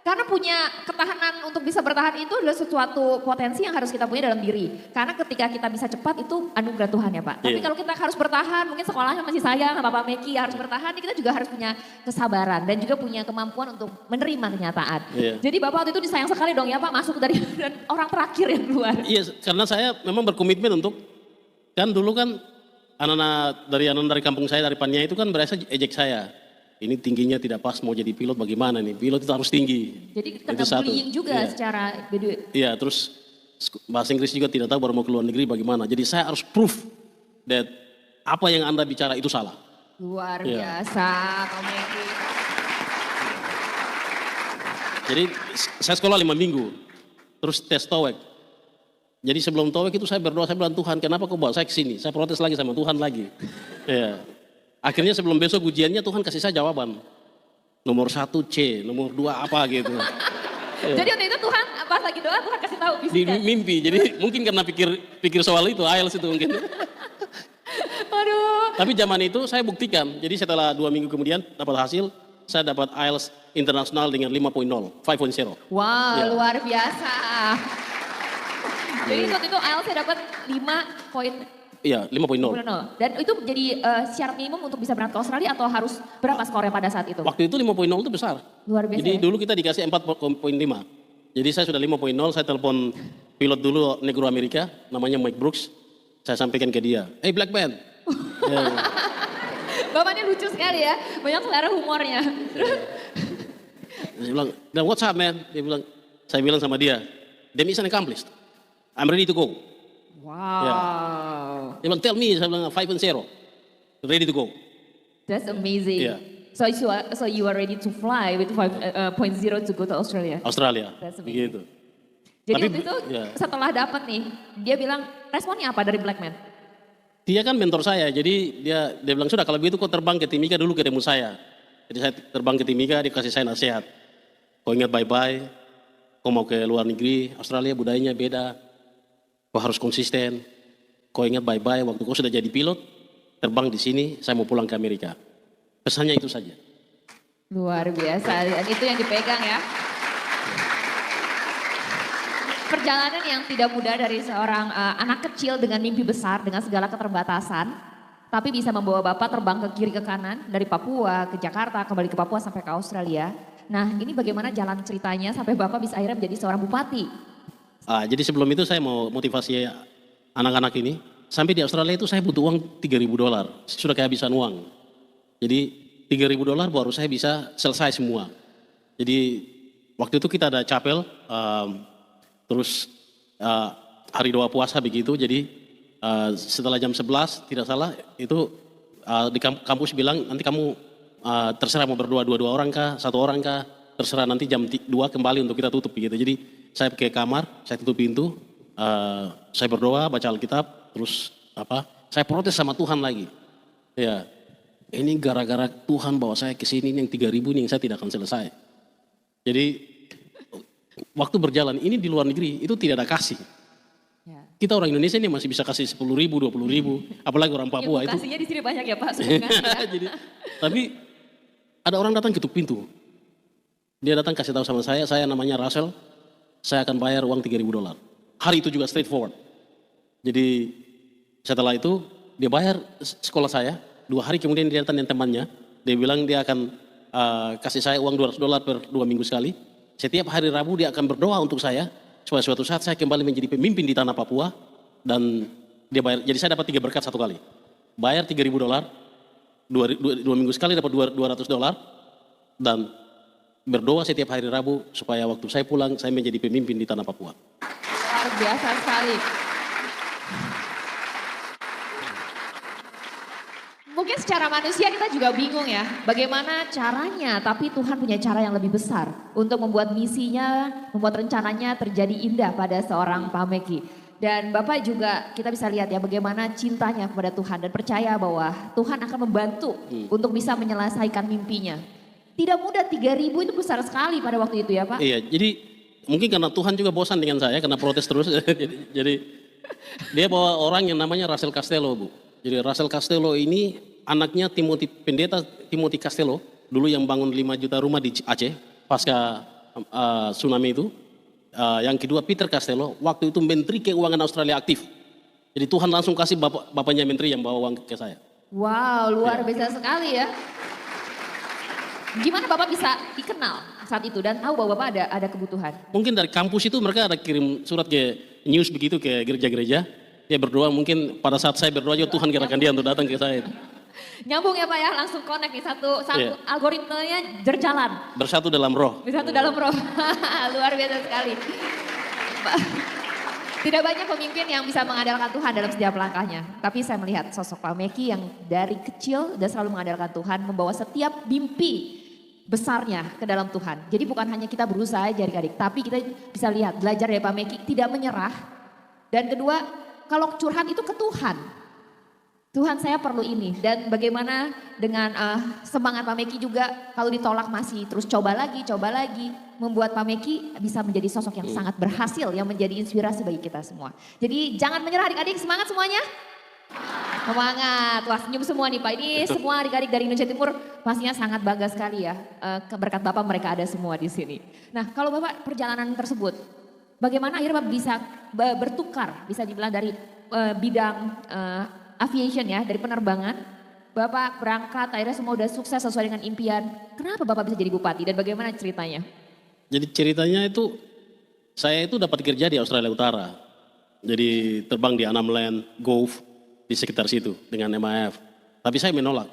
Karena punya ketahanan untuk bisa bertahan itu adalah sesuatu potensi yang harus kita punya dalam diri. Karena ketika kita bisa cepat itu anugerah Tuhan ya Pak. Tapi kalau kita harus bertahan, mungkin sekolahnya masih sayang sama Bapak Meki harus bertahan, kita juga harus punya kesabaran dan juga punya kemampuan untuk menerima kenyataan. Jadi Bapak waktu itu disayang sekali dong ya Pak, masuk dari orang terakhir yang keluar. Iya, karena saya memang berkomitmen untuk, kan dulu kan anak-anak dari kampung saya, dari Pania itu kan berasa ejek saya. Ini tingginya tidak pas, mau jadi pilot bagaimana nih, pilot itu harus tinggi. Jadi kena bullying juga secara beda. Iya, terus bahasa Inggris juga tidak tahu, baru mau ke luar negeri bagaimana. Jadi saya harus proof that apa yang Anda bicara itu salah. Luar biasa, Pak Meki. Jadi saya sekolah 5 minggu, terus tes TOEIC. Jadi sebelum TOEIC itu saya berdoa, saya bilang Tuhan kenapa kau bawa saya ke sini? Saya protes lagi sama Tuhan lagi. Ya. Akhirnya sebelum besok ujiannya Tuhan kasih saya jawaban. Nomor 1 C, nomor 2 apa gitu. Jadi waktu itu Tuhan pas lagi doa Tuhan kasih tahu Di mimpi, jadi mungkin karena pikir soal itu, IELTS itu mungkin. Aduh. Tapi zaman itu saya buktikan, jadi setelah 2 minggu kemudian dapat hasil, saya dapat IELTS internasional dengan 5.0, 5.0. Wow, luar biasa. Jadi waktu itu IELTS saya dapat 5 poin. Iya, 5.0. Dan itu jadi syarat minimum untuk bisa berangkat ke Australia atau harus berapa skornya pada saat itu? Waktu itu 5.0 itu besar. Luar biasa. Jadi ya? dulu kita dikasih 4.5. Jadi saya sudah 5.0, saya telepon pilot dulu negro Amerika, namanya Mike Brooks. Saya sampaikan ke dia, hey Black Man. Bapak ini lucu sekali ya, banyak selera humornya. Dia bilang, dan what's up man? Saya bilang sama dia, the mission accomplished. I'm ready to go. Wow. Dia bilang, tell me, saya bilang 5.0. Ready to go. That's amazing. Yeah. So you are ready to fly with 5.0 to go to Australia. Australia. That's amazing. Begitu. Jadi Tapi, waktu itu setelah dapat nih, dia bilang responnya apa dari Blackman? Dia kan mentor saya, jadi dia bilang sudah kalau begitu kau terbang ke Timika dulu ketemu saya. Jadi saya terbang ke Timika, dia kasih saya nasihat. Kau ingat bye-bye, kau mau ke luar negeri, Australia budayanya beda. Kau harus konsisten. Kau ingat bye-bye waktu kau sudah jadi pilot, terbang di sini, saya mau pulang ke Amerika. Pesannya itu saja. Luar biasa, dan itu yang dipegang ya. Perjalanan yang tidak mudah dari seorang anak kecil dengan mimpi besar, dengan segala keterbatasan. Tapi bisa membawa Bapak terbang ke kiri ke kanan, dari Papua ke Jakarta, kembali ke Papua sampai ke Australia. Nah ini bagaimana jalan ceritanya sampai Bapak bisa akhirnya menjadi seorang bupati? Jadi sebelum itu saya mau motivasi anak-anak ini. Sampai di Australia itu saya butuh uang $3.000, sudah kehabisan uang. Jadi $3.000 baru saya bisa selesai semua. Jadi waktu itu kita ada chapel, terus hari doa puasa begitu, jadi setelah jam 11 tidak salah itu di kampus bilang nanti kamu terserah mau berdoa dua orang kah, satu orang kah, terserah nanti jam 2 kembali untuk kita tutup begitu. Jadi saya ke kamar, saya tutup pintu, saya berdoa, baca Alkitab, terus saya protes sama Tuhan lagi. Ya, ini gara-gara Tuhan bawa saya ke sini yang 3.000 ini yang saya tidak akan selesai. Jadi waktu berjalan ini di luar negeri itu tidak ada kasih. Ya. Kita orang Indonesia ini masih bisa kasih 10.000, 20.000, apalagi orang Papua itu. Kasihnya di sini banyak ya Pak. Jadi, tapi ada orang datang ketuk pintu. Dia datang kasih tahu sama saya namanya Russell, saya akan bayar uang $3.000. Hari itu juga straightforward. Jadi setelah itu dia bayar sekolah saya, 2 hari kemudian dia datang dengan temannya, dia bilang dia akan kasih saya uang $200 per 2 minggu sekali. Setiap hari Rabu dia akan berdoa untuk saya supaya suatu saat saya kembali menjadi pemimpin di tanah Papua dan dia bayar. Jadi saya dapat 3 berkat satu kali. Bayar $3.000, 2 minggu sekali dapat $200 dan berdoa setiap hari Rabu supaya waktu saya pulang saya menjadi pemimpin di tanah Papua. Luar biasa sekali. Mungkin secara manusia kita juga bingung ya, bagaimana caranya, tapi Tuhan punya cara yang lebih besar untuk membuat misinya, membuat rencananya terjadi indah pada seorang Pak Meki. Dan Bapak juga kita bisa lihat ya bagaimana cintanya kepada Tuhan dan percaya bahwa Tuhan akan membantu untuk bisa menyelesaikan mimpinya. Tidak mudah, 3.000 itu besar sekali pada waktu itu ya Pak. Iya, jadi mungkin karena Tuhan juga bosan dengan saya karena protes terus. jadi dia bawa orang yang namanya Russell Costello, Bu. Jadi Russell Costello ini anaknya pendeta Timothy Costello, dulu yang bangun 5 juta rumah di Aceh pasca tsunami itu. Yang kedua Peter Costello, waktu itu Menteri Keuangan Australia aktif. Jadi Tuhan langsung kasih bapaknya menteri yang bawa uang ke saya. Wow, luar biasa sekali ya. Gimana Bapak bisa dikenal saat itu dan tahu bahwa Bapak ada kebutuhan? Mungkin dari kampus itu mereka ada kirim surat ke news begitu ke gereja-gereja. Dia berdoa, mungkin pada saat saya berdoa juga Tuhan gerakan dia untuk datang ke saya. Nyambung ya Pak ya, langsung connect nih satu Iya. algoritmanya berjalan. Bersatu dalam roh. Bersatu dalam roh. Luar biasa sekali. Tidak banyak pemimpin yang bisa mengandalkan Tuhan dalam setiap langkahnya. Tapi saya melihat sosok Pak Meki yang dari kecil dan selalu mengandalkan Tuhan, membawa setiap mimpi besarnya ke dalam Tuhan. Jadi bukan hanya kita berusaha adik-adik, tapi kita bisa lihat, belajar dari Pak Meki, tidak menyerah. Dan kedua, kalau curhat itu ke Tuhan. Tuhan saya perlu ini. Dan bagaimana dengan semangat Pak Meki juga kalau ditolak masih terus coba lagi. Membuat Pak Meki bisa menjadi sosok yang sangat berhasil, yang menjadi inspirasi bagi kita semua. Jadi jangan menyerah adik-adik, semangat semuanya. Semangat, wah senyum semua nih Pak. Ini semua adik-adik dari Indonesia Timur pastinya sangat bangga sekali ya. Berkat Bapak mereka ada semua di sini. Nah kalau Bapak perjalanan tersebut, bagaimana akhirnya Bapak bisa bertukar, bisa dibilang dari bidang aviation ya, dari penerbangan. Bapak berangkat, akhirnya semua udah sukses sesuai dengan impian. Kenapa Bapak bisa jadi bupati dan bagaimana ceritanya? Jadi ceritanya itu, saya itu dapat kerja di Australia Utara. Jadi terbang di Anam Land, Gulf, di sekitar situ dengan MAF. Tapi saya menolak.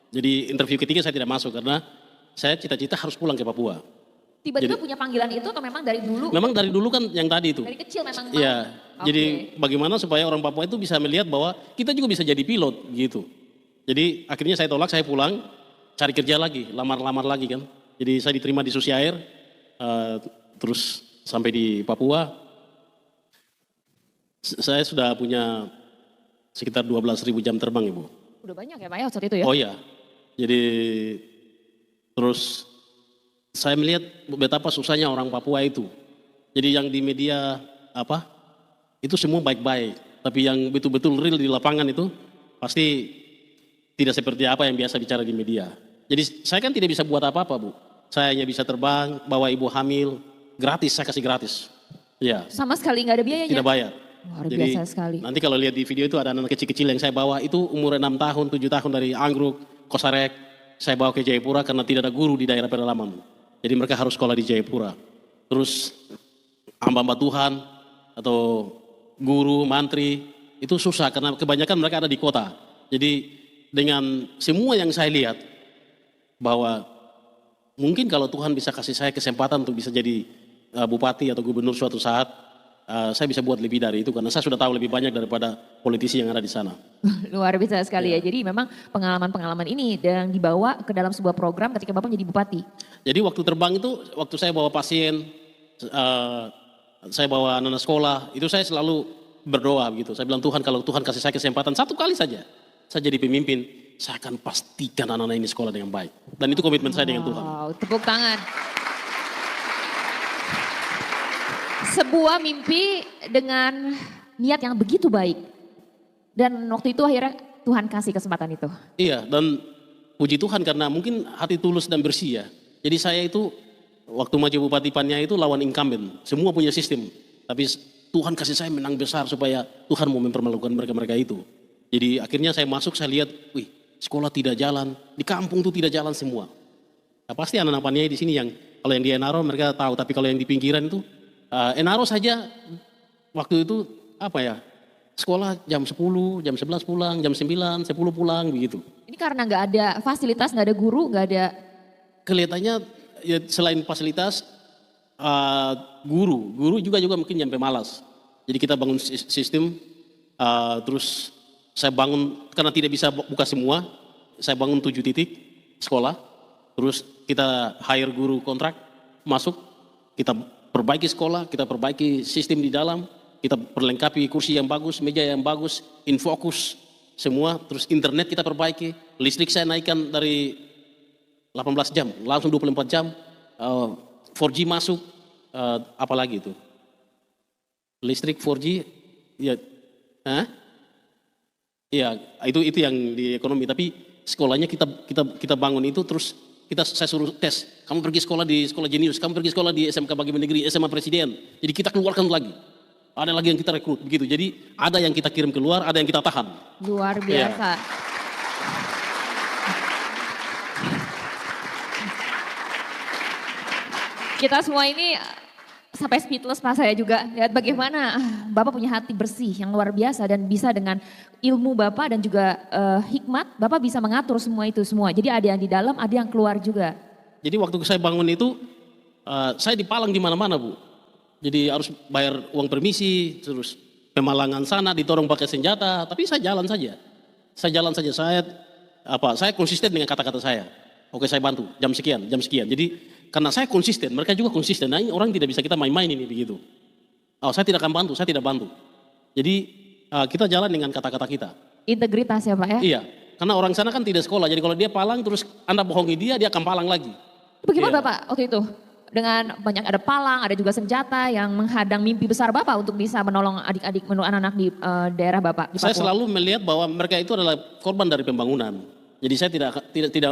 Jadi interview ketiga saya tidak masuk karena saya cita-cita harus pulang ke Papua. Tiba-tiba punya panggilan itu atau memang dari dulu? Memang dari dulu kan yang tadi itu. Dari kecil memang mau? Iya, Oke. jadi bagaimana supaya orang Papua itu bisa melihat bahwa kita juga bisa jadi pilot gitu. Jadi akhirnya saya tolak, saya pulang, cari kerja lagi, lamar-lamar lagi kan. Jadi saya diterima di Susi Air, terus sampai di Papua. Saya sudah punya sekitar 12.000 jam terbang Ibu. Udah banyak ya Pak ya saat itu ya? Oh iya, jadi terus saya melihat betapa susahnya orang Papua itu. Jadi yang di media itu semua baik-baik. Tapi yang betul-betul real di lapangan itu pasti tidak seperti apa yang biasa bicara di media. Jadi saya kan tidak bisa buat apa-apa Bu. Saya hanya bisa terbang, bawa ibu hamil, gratis, saya kasih gratis. Ya, Sama sekali nggak ada biayanya? tidak bayar. Luar biasa sekali. Nanti kalau lihat di video itu ada anak kecil-kecil yang saya bawa, itu umur 6 tahun, 7 tahun dari Anggruk, Kosarek. Saya bawa ke Jayapura karena tidak ada guru di daerah pedalaman. Jadi mereka harus sekolah di Jayapura. Terus hamba-hamba Tuhan atau guru, mantri, itu susah karena kebanyakan mereka ada di kota. Jadi dengan semua yang saya lihat bahwa mungkin kalau Tuhan bisa kasih saya kesempatan untuk bisa jadi bupati atau gubernur suatu saat, saya bisa buat lebih dari itu karena saya sudah tahu lebih banyak daripada politisi yang ada di sana. Luar biasa sekali ya. Jadi memang pengalaman-pengalaman ini yang dibawa ke dalam sebuah program ketika Bapak menjadi bupati. Jadi waktu terbang itu, waktu saya bawa pasien, saya bawa anak-anak sekolah, itu saya selalu berdoa gitu. Saya bilang Tuhan, kalau Tuhan kasih saya kesempatan satu kali saja, saya jadi pemimpin, saya akan pastikan anak-anak ini sekolah dengan baik. Dan itu komitmen saya dengan Tuhan. Wow, tepuk tangan. Sebuah mimpi dengan niat yang begitu baik. Dan waktu itu akhirnya Tuhan kasih kesempatan itu. Iya, dan puji Tuhan karena mungkin hati tulus dan bersih ya. Jadi saya itu waktu maju Bupati Pania itu lawan incumbent. Semua punya sistem. Tapi Tuhan kasih saya menang besar supaya Tuhan mau mempermalukan mereka-mereka itu. Jadi akhirnya saya masuk, saya lihat, wih sekolah tidak jalan. Di kampung itu tidak jalan semua. Nah, pasti anak-anak Pania di sini yang, kalau yang di Enaro mereka tahu. Tapi kalau yang di pinggiran itu, Enaro saja waktu itu sekolah jam 10, jam 11 pulang, jam 9, 10 pulang begitu. Ini karena nggak ada fasilitas, nggak ada guru, nggak ada. Kelihatannya ya, selain fasilitas, guru juga mungkin nyampe malas. Jadi kita bangun sistem, terus saya bangun karena tidak bisa buka semua. saya bangun 7 titik sekolah, terus kita hire guru kontrak masuk, kita perbaiki sekolah, kita perbaiki sistem di dalam, kita perlengkapi kursi yang bagus, meja yang bagus, infokus semua, terus internet kita perbaiki, listrik saya naikkan dari 18 jam, langsung 24 jam, 4G masuk, apalagi itu, listrik 4G, ya, ya itu yang di ekonomi, tapi sekolahnya kita bangun itu, terus saya suruh tes, kamu pergi sekolah di sekolah Jenius, kamu pergi sekolah di SMK Bagaimana Negeri, SMA Presiden, jadi kita keluarkan lagi. Ada lagi yang kita rekrut begitu. Jadi ada yang kita kirim keluar, ada yang kita tahan. Luar biasa. Kita semua ini sampai speechless Pak, saya juga lihat bagaimana Bapak punya hati bersih yang luar biasa dan bisa dengan ilmu Bapak dan juga hikmat Bapak bisa mengatur semua itu semua. Jadi ada yang di dalam, ada yang keluar juga. Jadi waktu saya bangun itu saya dipalang di mana-mana Bu. Jadi harus bayar uang permisi, terus pemalangan sana ditorong pakai senjata, tapi saya jalan saja. Saya konsisten dengan kata-kata saya. Oke, saya bantu jam sekian. Jadi karena saya konsisten, mereka juga konsisten. Nah, ini orang tidak bisa kita main-main ini begitu. Saya tidak akan bantu, saya tidak bantu. Jadi kita jalan dengan kata-kata kita. Integritas ya Pak ya? Iya, karena orang sana kan tidak sekolah. Jadi kalau dia palang terus Anda bohongi dia akan palang lagi. Bagaimana Bapak waktu itu? Dengan banyak ada palang, ada juga senjata yang menghadang mimpi besar Bapak untuk bisa menolong adik-adik, menolong anak-anak di daerah Bapak. Di saya selalu melihat bahwa mereka itu adalah korban dari pembangunan. Jadi saya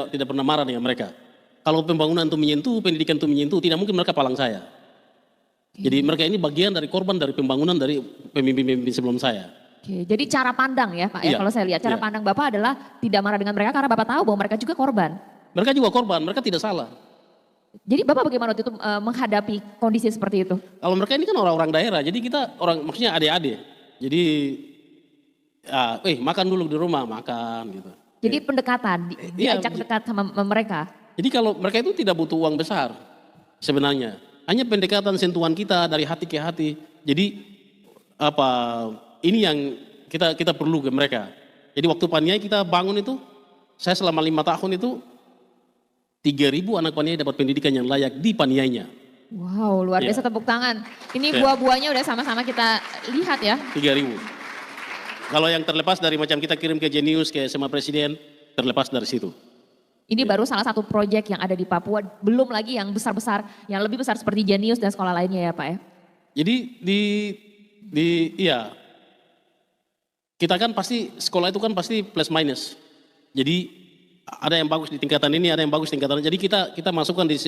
tidak pernah marah dengan mereka. Kalau pembangunan itu menyentuh, pendidikan itu menyentuh, tidak mungkin mereka palang saya. Jadi mereka ini bagian dari korban dari pembangunan dari pemimpin-pemimpin sebelum saya. Oke, jadi cara pandang ya Pak ya, kalau saya lihat cara pandang Bapak adalah tidak marah dengan mereka karena Bapak tahu bahwa mereka juga korban. Mereka juga korban, mereka tidak salah. Jadi Bapak bagaimana waktu itu menghadapi kondisi seperti itu? Kalau mereka ini kan orang-orang daerah, jadi kita maksudnya adik-adik. Jadi, makan dulu di rumah, makan gitu. Jadi pendekatan, diajak dekat sama mereka? Jadi kalau mereka itu tidak butuh uang besar sebenarnya. Hanya pendekatan sentuhan kita dari hati ke hati. Jadi ini yang kita perlu ke mereka. Jadi waktu Paniai kita bangun itu, saya selama 5 tahun itu, 3.000 anak Paniai dapat pendidikan yang layak di Paniainya. Wow, luar biasa, tepuk tangan. Ini buah-buahnya udah sama-sama kita lihat ya. 3.000. Kalau yang terlepas dari macam kita kirim ke Jenius, ke SMA Presiden, terlepas dari situ. Ini baru salah satu proyek yang ada di Papua, belum lagi yang besar-besar, yang lebih besar seperti Jenius dan sekolah lainnya ya Pak ya. Jadi kita kan pasti, sekolah itu kan pasti plus minus. Jadi ada yang bagus di tingkatan ini, ada yang bagus di tingkatan ini. Jadi kita masukkan di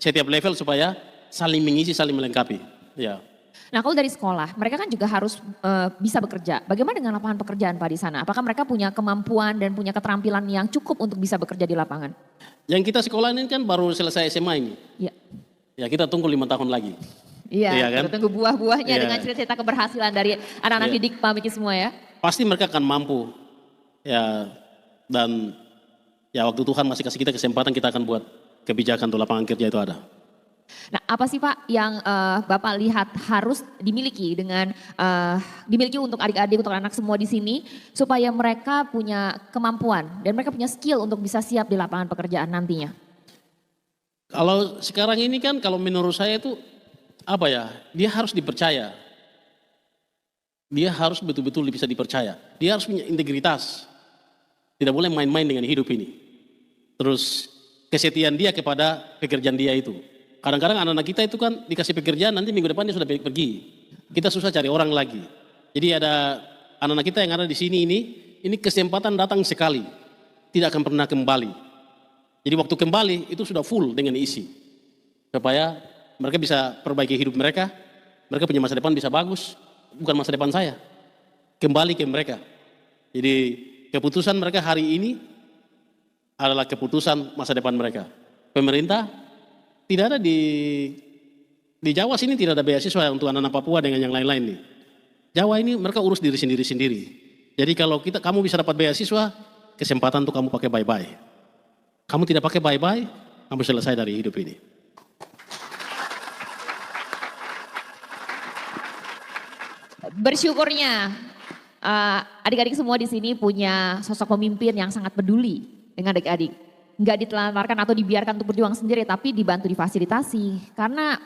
setiap level supaya saling mengisi, saling melengkapi. Ya. Nah kalau dari sekolah, mereka kan juga harus bisa bekerja. Bagaimana dengan lapangan pekerjaan Pak di sana? Apakah mereka punya kemampuan dan punya keterampilan yang cukup untuk bisa bekerja di lapangan? Yang kita sekolah ini kan baru selesai SMA ini. Iya. Ya kita tunggu 5 tahun lagi. Iya, kan? Kita tunggu buah-buahnya dengan cerita-cerita keberhasilan dari anak-anak didik Pak Miki semua ya. Pasti mereka akan mampu. Ya, dan ya waktu Tuhan masih kasih kita kesempatan, kita akan buat kebijakan untuk lapangan kerja itu ada. Nah apa sih Pak yang Bapak lihat harus dimiliki dimiliki untuk adik-adik, untuk anak semua di sini supaya mereka punya kemampuan dan mereka punya skill untuk bisa siap di lapangan pekerjaan nantinya? Kalau sekarang ini kan kalau menurut saya itu dia harus dipercaya. Dia harus betul-betul bisa dipercaya. Dia harus punya integritas. Tidak boleh main-main dengan hidup ini. Terus kesetiaan dia kepada pekerjaan dia itu. Kadang-kadang anak-anak kita itu kan dikasih pekerjaan, nanti minggu depan dia sudah pergi. Kita susah cari orang lagi. Jadi ada anak-anak kita yang ada di sini ini kesempatan datang sekali. Tidak akan pernah kembali. Jadi waktu kembali itu sudah full dengan isi. Supaya mereka bisa perbaiki hidup mereka punya masa depan bisa bagus. Bukan masa depan saya. Kembali ke mereka. Jadi keputusan mereka hari ini adalah keputusan masa depan mereka. Pemerintah tidak ada di Jawa sini, tidak ada beasiswa untuk anak-anak Papua dengan yang lain-lain nih. Jawa ini mereka urus diri sendiri-sendiri. Jadi kalau kamu bisa dapat beasiswa, kesempatan untuk kamu pakai bye-bye. Kamu tidak pakai bye-bye, kamu selesai dari hidup ini. Bersyukurnya adik-adik semua di sini punya sosok pemimpin yang sangat peduli dengan adik-adik. Nggak ditelantarkan atau dibiarkan untuk berjuang sendiri, tapi dibantu difasilitasi. Karena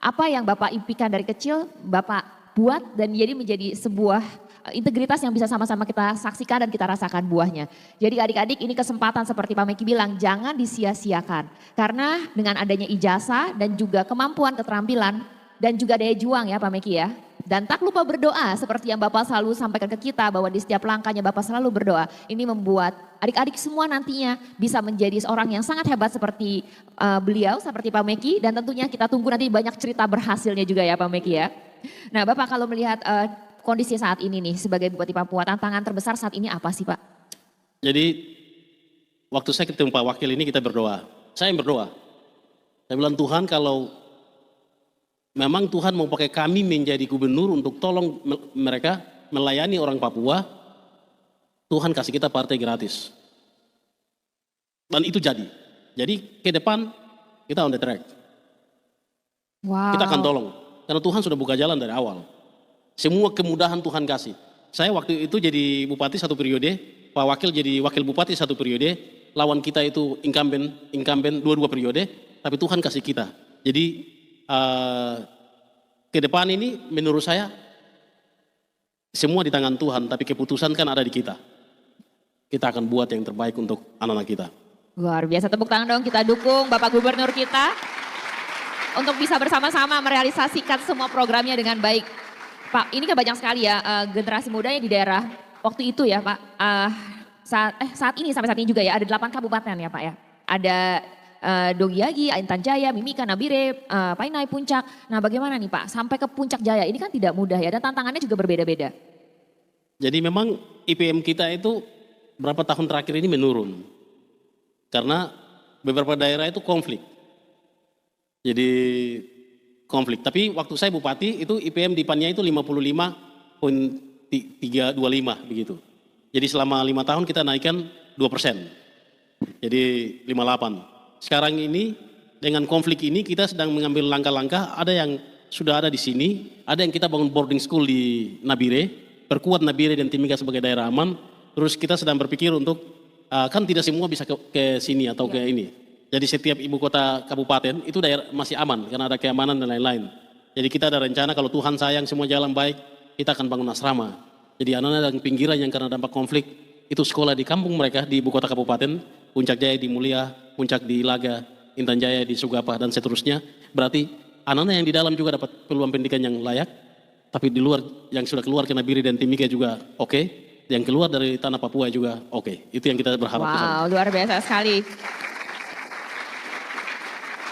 apa yang Bapak impikan dari kecil, Bapak buat dan jadi menjadi sebuah integritas yang bisa sama-sama kita saksikan dan kita rasakan buahnya. Jadi adik-adik, ini kesempatan seperti Pak Meki bilang, jangan disia-siakan. Karena dengan adanya ijazah dan juga kemampuan, keterampilan, dan juga daya juang ya Pak Meki ya. Dan tak lupa berdoa seperti yang Bapak selalu sampaikan ke kita bahwa di setiap langkahnya Bapak selalu berdoa. Ini membuat adik-adik semua nantinya bisa menjadi seorang yang sangat hebat seperti beliau, seperti Pak Meki. Dan tentunya kita tunggu nanti banyak cerita berhasilnya juga ya Pak Meki ya. Nah Bapak kalau melihat kondisi saat ini nih sebagai Bupati Papua, tantangan terbesar saat ini apa sih Pak? Jadi waktu saya ketemu Pak Wakil ini kita berdoa. Saya yang berdoa. Saya bilang Tuhan kalau memang Tuhan mau pakai kami menjadi gubernur untuk tolong mereka melayani orang Papua, Tuhan kasih kita partai gratis. Dan itu jadi. Jadi ke depan kita on the track. Wow. Kita akan tolong. Karena Tuhan sudah buka jalan dari awal. Semua kemudahan Tuhan kasih. Saya waktu itu jadi bupati satu periode, Pak Wakil jadi wakil bupati satu periode, lawan kita itu incumbent dua periode, tapi Tuhan kasih kita. Jadi ke depan ini menurut saya semua di tangan Tuhan, tapi keputusan kan ada di kita. Kita akan buat yang terbaik untuk anak-anak kita. Luar biasa, tepuk tangan dong, kita dukung Bapak Gubernur kita untuk bisa bersama-sama merealisasikan semua programnya dengan baik. Pak, ini kan banyak sekali ya generasi mudanya di daerah waktu itu ya Pak. Saat ini sampai saat ini juga ya ada 8 kabupaten ya Pak ya. Ada Dongyagi, Intan Jaya, Mimika, Nabire, Painai, Puncak. Nah bagaimana nih Pak sampai ke Puncak Jaya ini kan tidak mudah ya dan tantangannya juga berbeda-beda. Jadi memang IPM kita itu berapa tahun terakhir ini menurun. Karena beberapa daerah itu konflik. Jadi konflik. Tapi waktu saya bupati itu IPM di PAN-nya itu 55,325 begitu. Jadi selama 5 tahun kita naikkan 2%. Jadi 58. Sekarang ini dengan konflik ini kita sedang mengambil langkah-langkah, ada yang sudah ada di sini, ada yang kita bangun boarding school di Nabire, perkuat Nabire dan Timika sebagai daerah aman, terus kita sedang berpikir untuk, kan tidak semua bisa ke sini atau ke ini. Jadi setiap ibu kota kabupaten itu daerah masih aman karena ada keamanan dan lain-lain. Jadi kita ada rencana kalau Tuhan sayang semua jalan baik, kita akan bangun asrama. Jadi anak-anak yang pinggiran yang karena dampak konflik, itu sekolah di kampung mereka di ibu kota kabupaten, Puncak Jaya di Mulia, Puncak di Ilaga, Intan Jaya di Sugapa dan seterusnya. Berarti anak-anak yang di dalam juga dapat peluang pendidikan yang layak, tapi di luar yang sudah keluar ke Nabire dan Timika juga oke, yang keluar dari tanah Papua juga oke. Itu yang kita berharap. Wow, luar biasa sekali.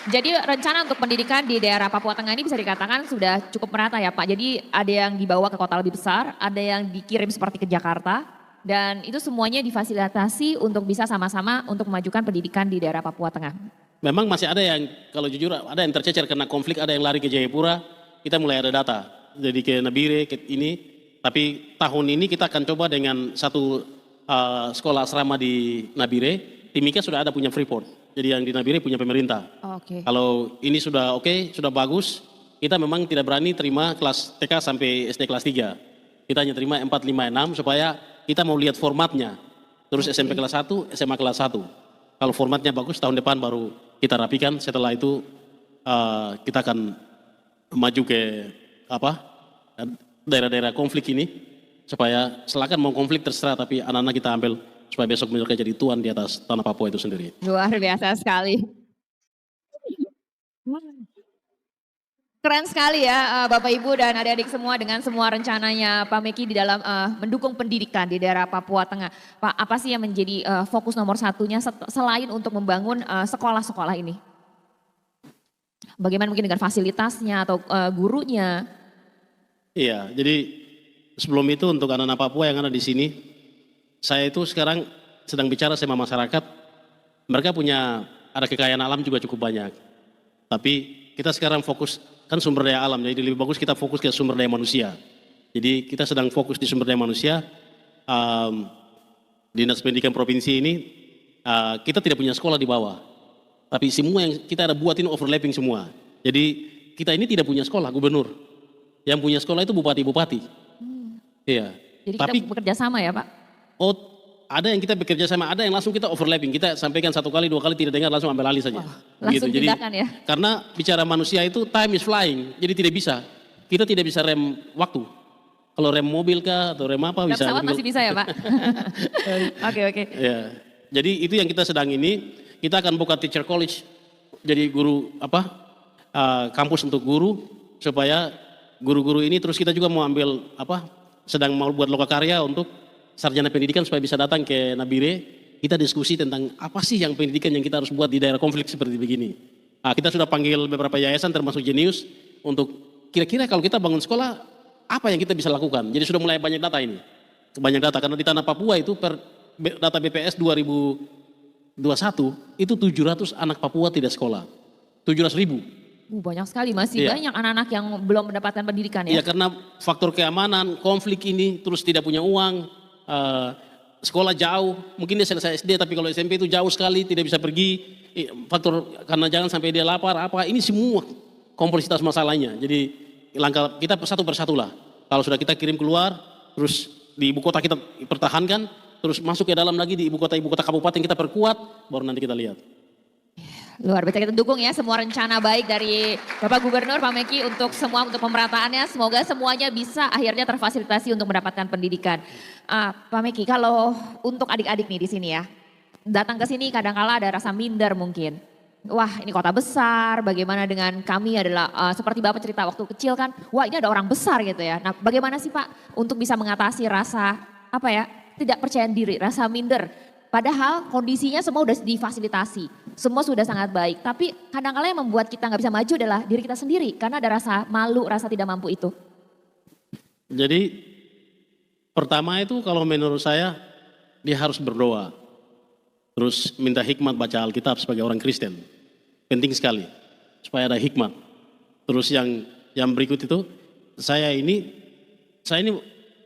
Jadi rencana untuk pendidikan di daerah Papua Tengah ini bisa dikatakan sudah cukup merata ya Pak. Jadi ada yang dibawa ke kota lebih besar, ada yang dikirim seperti ke Jakarta. Dan itu semuanya difasilitasi untuk bisa sama-sama untuk memajukan pendidikan di daerah Papua Tengah. Memang masih ada yang, kalau jujur ada yang tercecer karena konflik, ada yang lari ke Jayapura, kita mulai ada data. Jadi ke Nabire, ke ini, tapi tahun ini kita akan coba dengan satu sekolah asrama di Nabire, Timika sudah ada punya Freeport. Jadi yang di Nabire punya pemerintah. Oke. Kalau ini sudah oke, sudah bagus, kita memang tidak berani terima kelas TK sampai SD kelas 3. Kita hanya terima 4, 5, 6 supaya kita mau lihat formatnya. Terus SMP kelas 1, SMA kelas 1. Kalau formatnya bagus tahun depan baru kita rapikan, setelah itu kita akan maju ke daerah-daerah konflik ini supaya silakan mau konflik terserah tapi anak-anak kita ambil supaya besok mereka jadi tuan di atas tanah Papua itu sendiri. Luar biasa sekali. Keren sekali ya Bapak Ibu dan adik-adik semua dengan semua rencananya Pak Meki di dalam mendukung pendidikan di daerah Papua Tengah. Pak, apa sih yang menjadi fokus nomor satunya selain untuk membangun sekolah-sekolah ini? Bagaimana mungkin dengan fasilitasnya atau gurunya? Iya, jadi sebelum itu untuk anak-anak Papua yang ada di sini, saya itu sekarang sedang bicara sama masyarakat, mereka punya ada kekayaan alam juga cukup banyak. Tapi kita sekarang fokus, kan sumber daya alam, jadi lebih bagus kita fokus ke sumber daya manusia. Jadi kita sedang fokus di sumber daya manusia, Dinas Pendidikan Provinsi ini, kita tidak punya sekolah di bawah. Tapi semua yang kita ada buatin overlapping semua. Jadi kita ini tidak punya sekolah, gubernur. Yang punya sekolah itu bupati-bupati. Iya. Jadi tapi, kita bekerja sama ya Pak? Oh, Ada yang kita bekerja sama, ada yang langsung kita overlapping. Kita sampaikan 1 kali, 2 kali tidak dengar, langsung ambil alih saja. Langsung Jadi, tindakan ya. karena bicara manusia itu time is flying, jadi tidak bisa. Kita tidak bisa rem waktu. Kalau rem mobil kah atau rem apa Rem bisa. pesawat masih bisa ya Pak? Oke. Ya. Jadi itu yang kita sedang ini, kita akan buka teacher college. Jadi guru kampus untuk guru supaya guru-guru ini terus kita juga mau ambil sedang mau buat lokakarya untuk sarjana pendidikan supaya bisa datang ke Nabire, kita diskusi tentang apa sih yang pendidikan yang kita harus buat di daerah konflik seperti begini. Nah, kita sudah panggil beberapa yayasan termasuk Genius untuk kira-kira kalau kita bangun sekolah apa yang kita bisa lakukan. Jadi sudah mulai banyak data ini. Banyak data karena di tanah Papua itu per data BPS 2021 itu 700 anak Papua tidak sekolah. 700.000. Banyak sekali, masih Iya. banyak anak-anak yang belum mendapatkan pendidikan ya. Iya karena faktor keamanan, konflik ini, terus tidak punya uang, sekolah jauh, mungkin dia selesai SD tapi kalau SMP itu jauh sekali, tidak bisa pergi, faktor karena jangan sampai dia lapar, ini semua kompleksitas masalahnya. Jadi langkah kita satu persatu lah. Kalau sudah kita kirim keluar, terus di ibu kota kita pertahankan, terus masuk ke dalam lagi di ibu kota kabupaten kita perkuat, baru nanti kita lihat. Luar biasa, kita dukung ya semua rencana baik dari Bapak Gubernur, Pak Meki untuk pemerataannya. Semoga semuanya bisa akhirnya terfasilitasi untuk mendapatkan pendidikan. Pak Meki, kalau untuk adik-adik nih di sini ya, datang ke sini kadang-kala ada rasa minder mungkin. Wah ini kota besar, bagaimana dengan kami adalah seperti Bapak cerita waktu kecil kan, wah ini ada orang besar gitu ya. Nah bagaimana sih Pak untuk bisa mengatasi rasa tidak percaya diri, rasa minder. Padahal kondisinya semua sudah difasilitasi, semua sudah sangat baik. Tapi kadang-kala yang membuat kita nggak bisa maju adalah diri kita sendiri. Karena ada rasa malu, rasa tidak mampu itu. Jadi pertama itu kalau menurut saya dia harus berdoa. Terus minta hikmat baca Alkitab sebagai orang Kristen. Penting sekali supaya ada hikmat. Terus yang berikut itu saya ini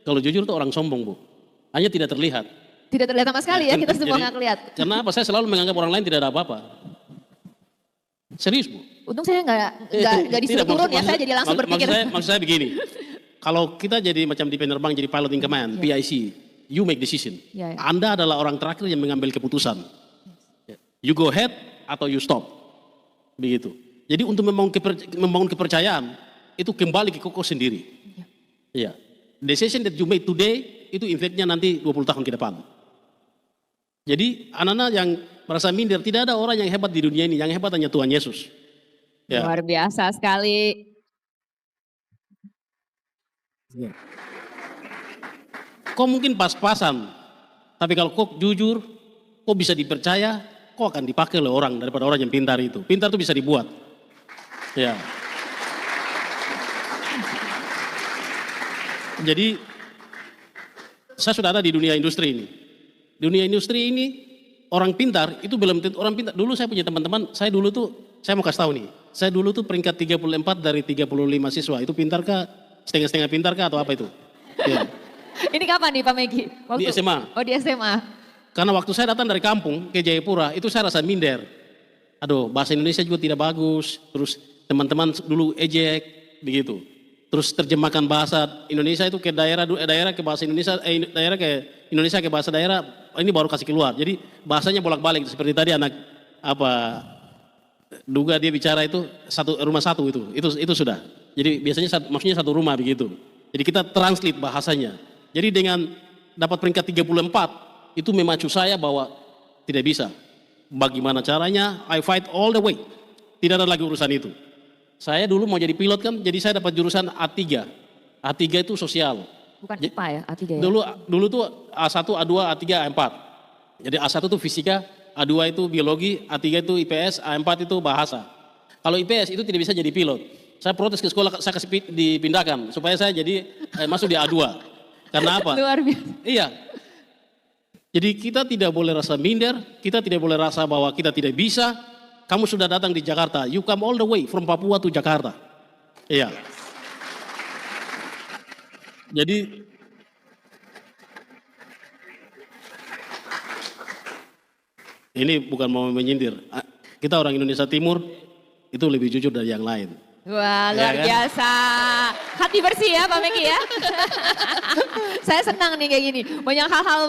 kalau jujur tuh orang sombong Bu. Hanya tidak terlihat. Tidak terlihat sama sekali ya, kita semua Jadi, nggak kelihatan. Karena apa? Saya selalu menganggap orang lain tidak ada apa-apa. Serius Bu. Untung saya nggak disuruh Tidak, turun ya, saya jadi langsung berpikir. Maksud saya begini, kalau kita jadi macam di penerbang, jadi pilot in command, PIC, you make decision. Ya. Anda adalah orang terakhir yang mengambil keputusan. You go ahead atau you stop. Begitu. Jadi untuk membangun kepercayaan, itu kembali ke koko sendiri. Iya. Decision that you made today, itu efeknya nanti 20 tahun ke depan. Jadi anak-anak yang merasa minder, tidak ada orang yang hebat di dunia ini, yang hebat hanya Tuhan Yesus. Ya. Luar biasa sekali. Kau mungkin pas-pasan, tapi kalau kau jujur, kau bisa dipercaya, kau akan dipakai oleh orang daripada orang yang pintar itu. Pintar itu bisa dibuat. Ya. Jadi saya sudah ada di dunia industri ini. Dunia industri ini orang pintar itu belum tentu orang pintar. Dulu saya punya teman-teman, saya mau kasih tahu nih. Saya dulu tuh peringkat 34 dari 35 siswa. Itu pintar kah? Setengah-setengah pintar kah atau apa itu? Ya. Ini kapan nih Pak Meki? Di SMA. Oh di SMA. Karena waktu saya datang dari kampung ke Jayapura, itu saya rasa minder. Aduh, bahasa Indonesia juga tidak bagus. Terus teman-teman dulu ejek, begitu. Terus terjemahkan bahasa Indonesia itu ke daerah ke bahasa Indonesia, daerah ke Indonesia ke bahasa daerah, ini baru kasih keluar. Jadi bahasanya bolak-balik seperti tadi anak duga dia bicara itu rumah satu itu sudah. Jadi biasanya maksudnya satu rumah begitu. Jadi kita translate bahasanya. Jadi dengan dapat peringkat 34 itu memacu saya bahwa tidak bisa. Bagaimana caranya? I fight all the way. Tidak ada lagi urusan itu. Saya dulu mau jadi pilot kan, jadi saya dapat jurusan A3. A3 itu sosial. Bukan IPA ya, A3 ya? Dulu tuh A1, A2, A3, A4. Jadi A1 itu fisika, A2 itu biologi, A3 itu IPS, A4 itu bahasa. Kalau IPS itu tidak bisa jadi pilot. Saya protes ke sekolah, saya kasih dipindahkan supaya saya jadi masuk di A2. Karena apa? Luar biasa. Iya. Jadi kita tidak boleh rasa minder, kita tidak boleh rasa bahwa kita tidak bisa. Kamu sudah datang di Jakarta, you come all the way from Papua to Jakarta. Iya. Jadi ini bukan mau menyindir. Kita orang Indonesia Timur itu lebih jujur dari yang lain. Wah, luar Ya kan? biasa. Hati bersih ya Pak Meki ya. Saya senang nih kayak gini. Banyak hal-hal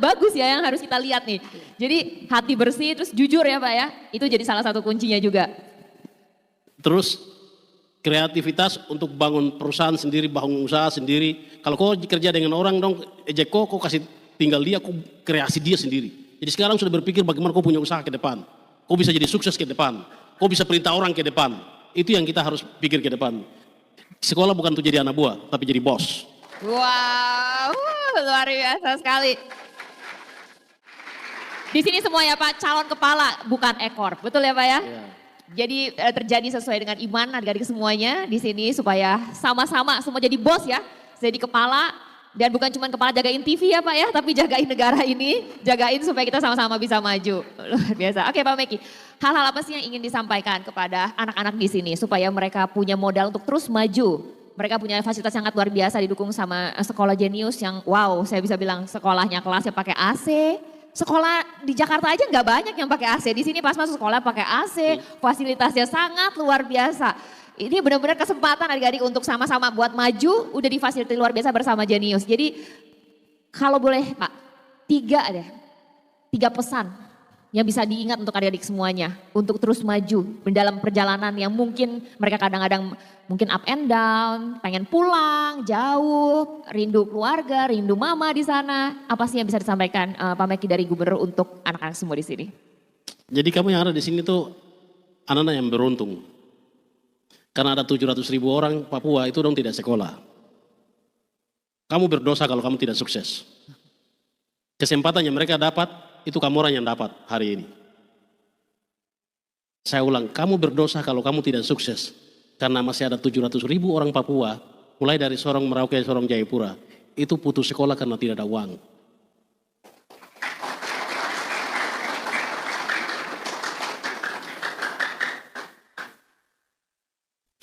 bagus ya yang harus kita lihat nih. Jadi hati bersih terus jujur ya Pak ya. Itu jadi salah satu kuncinya juga. Terus kreativitas untuk bangun perusahaan sendiri, bangun usaha sendiri. Kalau kau kerja dengan orang dong, ejek kau kasih tinggal dia, kau kreasi dia sendiri. Jadi sekarang sudah berpikir bagaimana kau punya usaha ke depan. Kau bisa jadi sukses ke depan. Kau bisa perintah orang ke depan. Itu yang kita harus pikir ke depan. Sekolah bukan untuk jadi anak buah, tapi jadi bos. Wow, luar biasa sekali. Di sini semua ya Pak, calon kepala bukan ekor. Betul ya Pak ya? Ya. Jadi terjadi sesuai dengan iman adik-adik semuanya di sini supaya sama-sama semua jadi bos ya. Jadi kepala dan bukan cuma kepala jagain TV ya Pak ya, tapi jagain negara ini, jagain supaya kita sama-sama bisa maju. Luar biasa. Oke Pak Meki, hal-hal apa sih yang ingin disampaikan kepada anak-anak di sini supaya mereka punya modal untuk terus maju? Mereka punya fasilitas sangat luar biasa didukung sama sekolah jenius yang wow, saya bisa bilang sekolahnya kelasnya pakai AC. Sekolah di Jakarta aja nggak banyak yang pakai AC. Di sini pas masuk sekolah pakai AC, fasilitasnya sangat luar biasa. Ini benar-benar kesempatan adik-adik untuk sama-sama buat maju, udah difasilitasi luar biasa bersama Jenius. Jadi kalau boleh Pak, 3 pesan yang bisa diingat untuk adik-adik semuanya. Untuk terus maju dalam perjalanan yang mungkin mereka kadang-kadang mungkin up and down, pengen pulang, jauh, rindu keluarga, rindu mama di sana. Apa sih yang bisa disampaikan Pak Meki dari Gubernur untuk anak-anak semua di sini? Jadi kamu yang ada di sini tuh anak-anak yang beruntung. Karena ada 700.000 orang Papua itu dong tidak sekolah. Kamu berdosa kalau kamu tidak sukses. Kesempatan yang mereka dapat, itu kamu orang yang dapat hari ini. Saya ulang, kamu berdosa kalau kamu tidak sukses. Karena masih ada 700.000 orang Papua, mulai dari Sorong Merauke, Sorong Jayapura, itu putus sekolah karena tidak ada uang.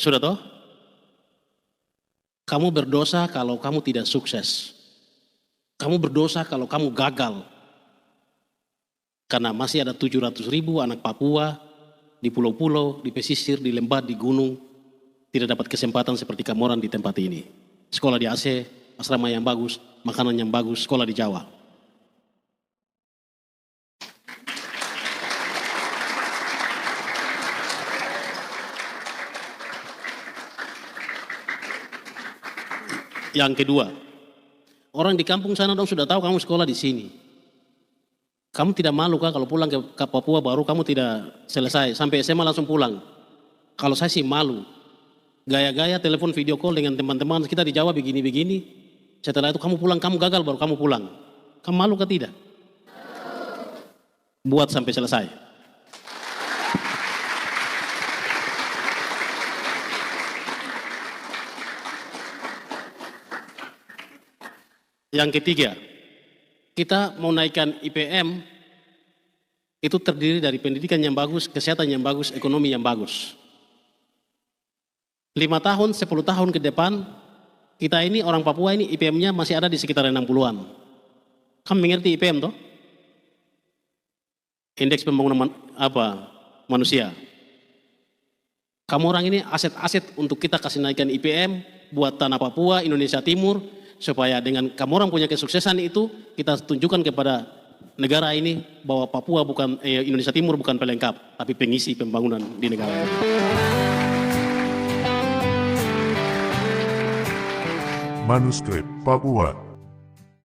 Sudah toh? Kamu berdosa kalau kamu tidak sukses. Kamu berdosa kalau kamu gagal. Karena masih ada 700.000 anak Papua di pulau-pulau, di pesisir, di lembah, di gunung. Tidak dapat kesempatan seperti kamu orang di tempat ini. Sekolah di AC, asrama yang bagus, makanan yang bagus, sekolah di Jawa. Yang kedua, orang di kampung sana dong sudah tahu kamu sekolah di sini. Kamu tidak malu kah kalau pulang ke Papua baru kamu tidak selesai, sampai SMA langsung pulang. Kalau saya sih malu. Gaya-gaya telepon video call dengan teman-teman kita di Jawa begini-begini. Setelah itu kamu pulang, kamu gagal baru kamu pulang. Kamu malu kah tidak? Buat sampai selesai. Yang ketiga, kita mau naikkan IPM, itu terdiri dari pendidikan yang bagus, kesehatan yang bagus, ekonomi yang bagus. 5 tahun, 10 tahun ke depan, kita ini orang Papua ini IPM-nya masih ada di sekitar 60-an. Kamu mengerti IPM toh? Indeks pembangunan manusia. Kamu orang ini aset-aset untuk kita kasih naikkan IPM buat tanah Papua, Indonesia Timur, supaya dengan kamu orang punya kesuksesan itu kita tunjukkan kepada negara ini bahwa Papua bukan Indonesia Timur bukan pelengkap tapi pengisi pembangunan di negara ini. Manuskrip Papua.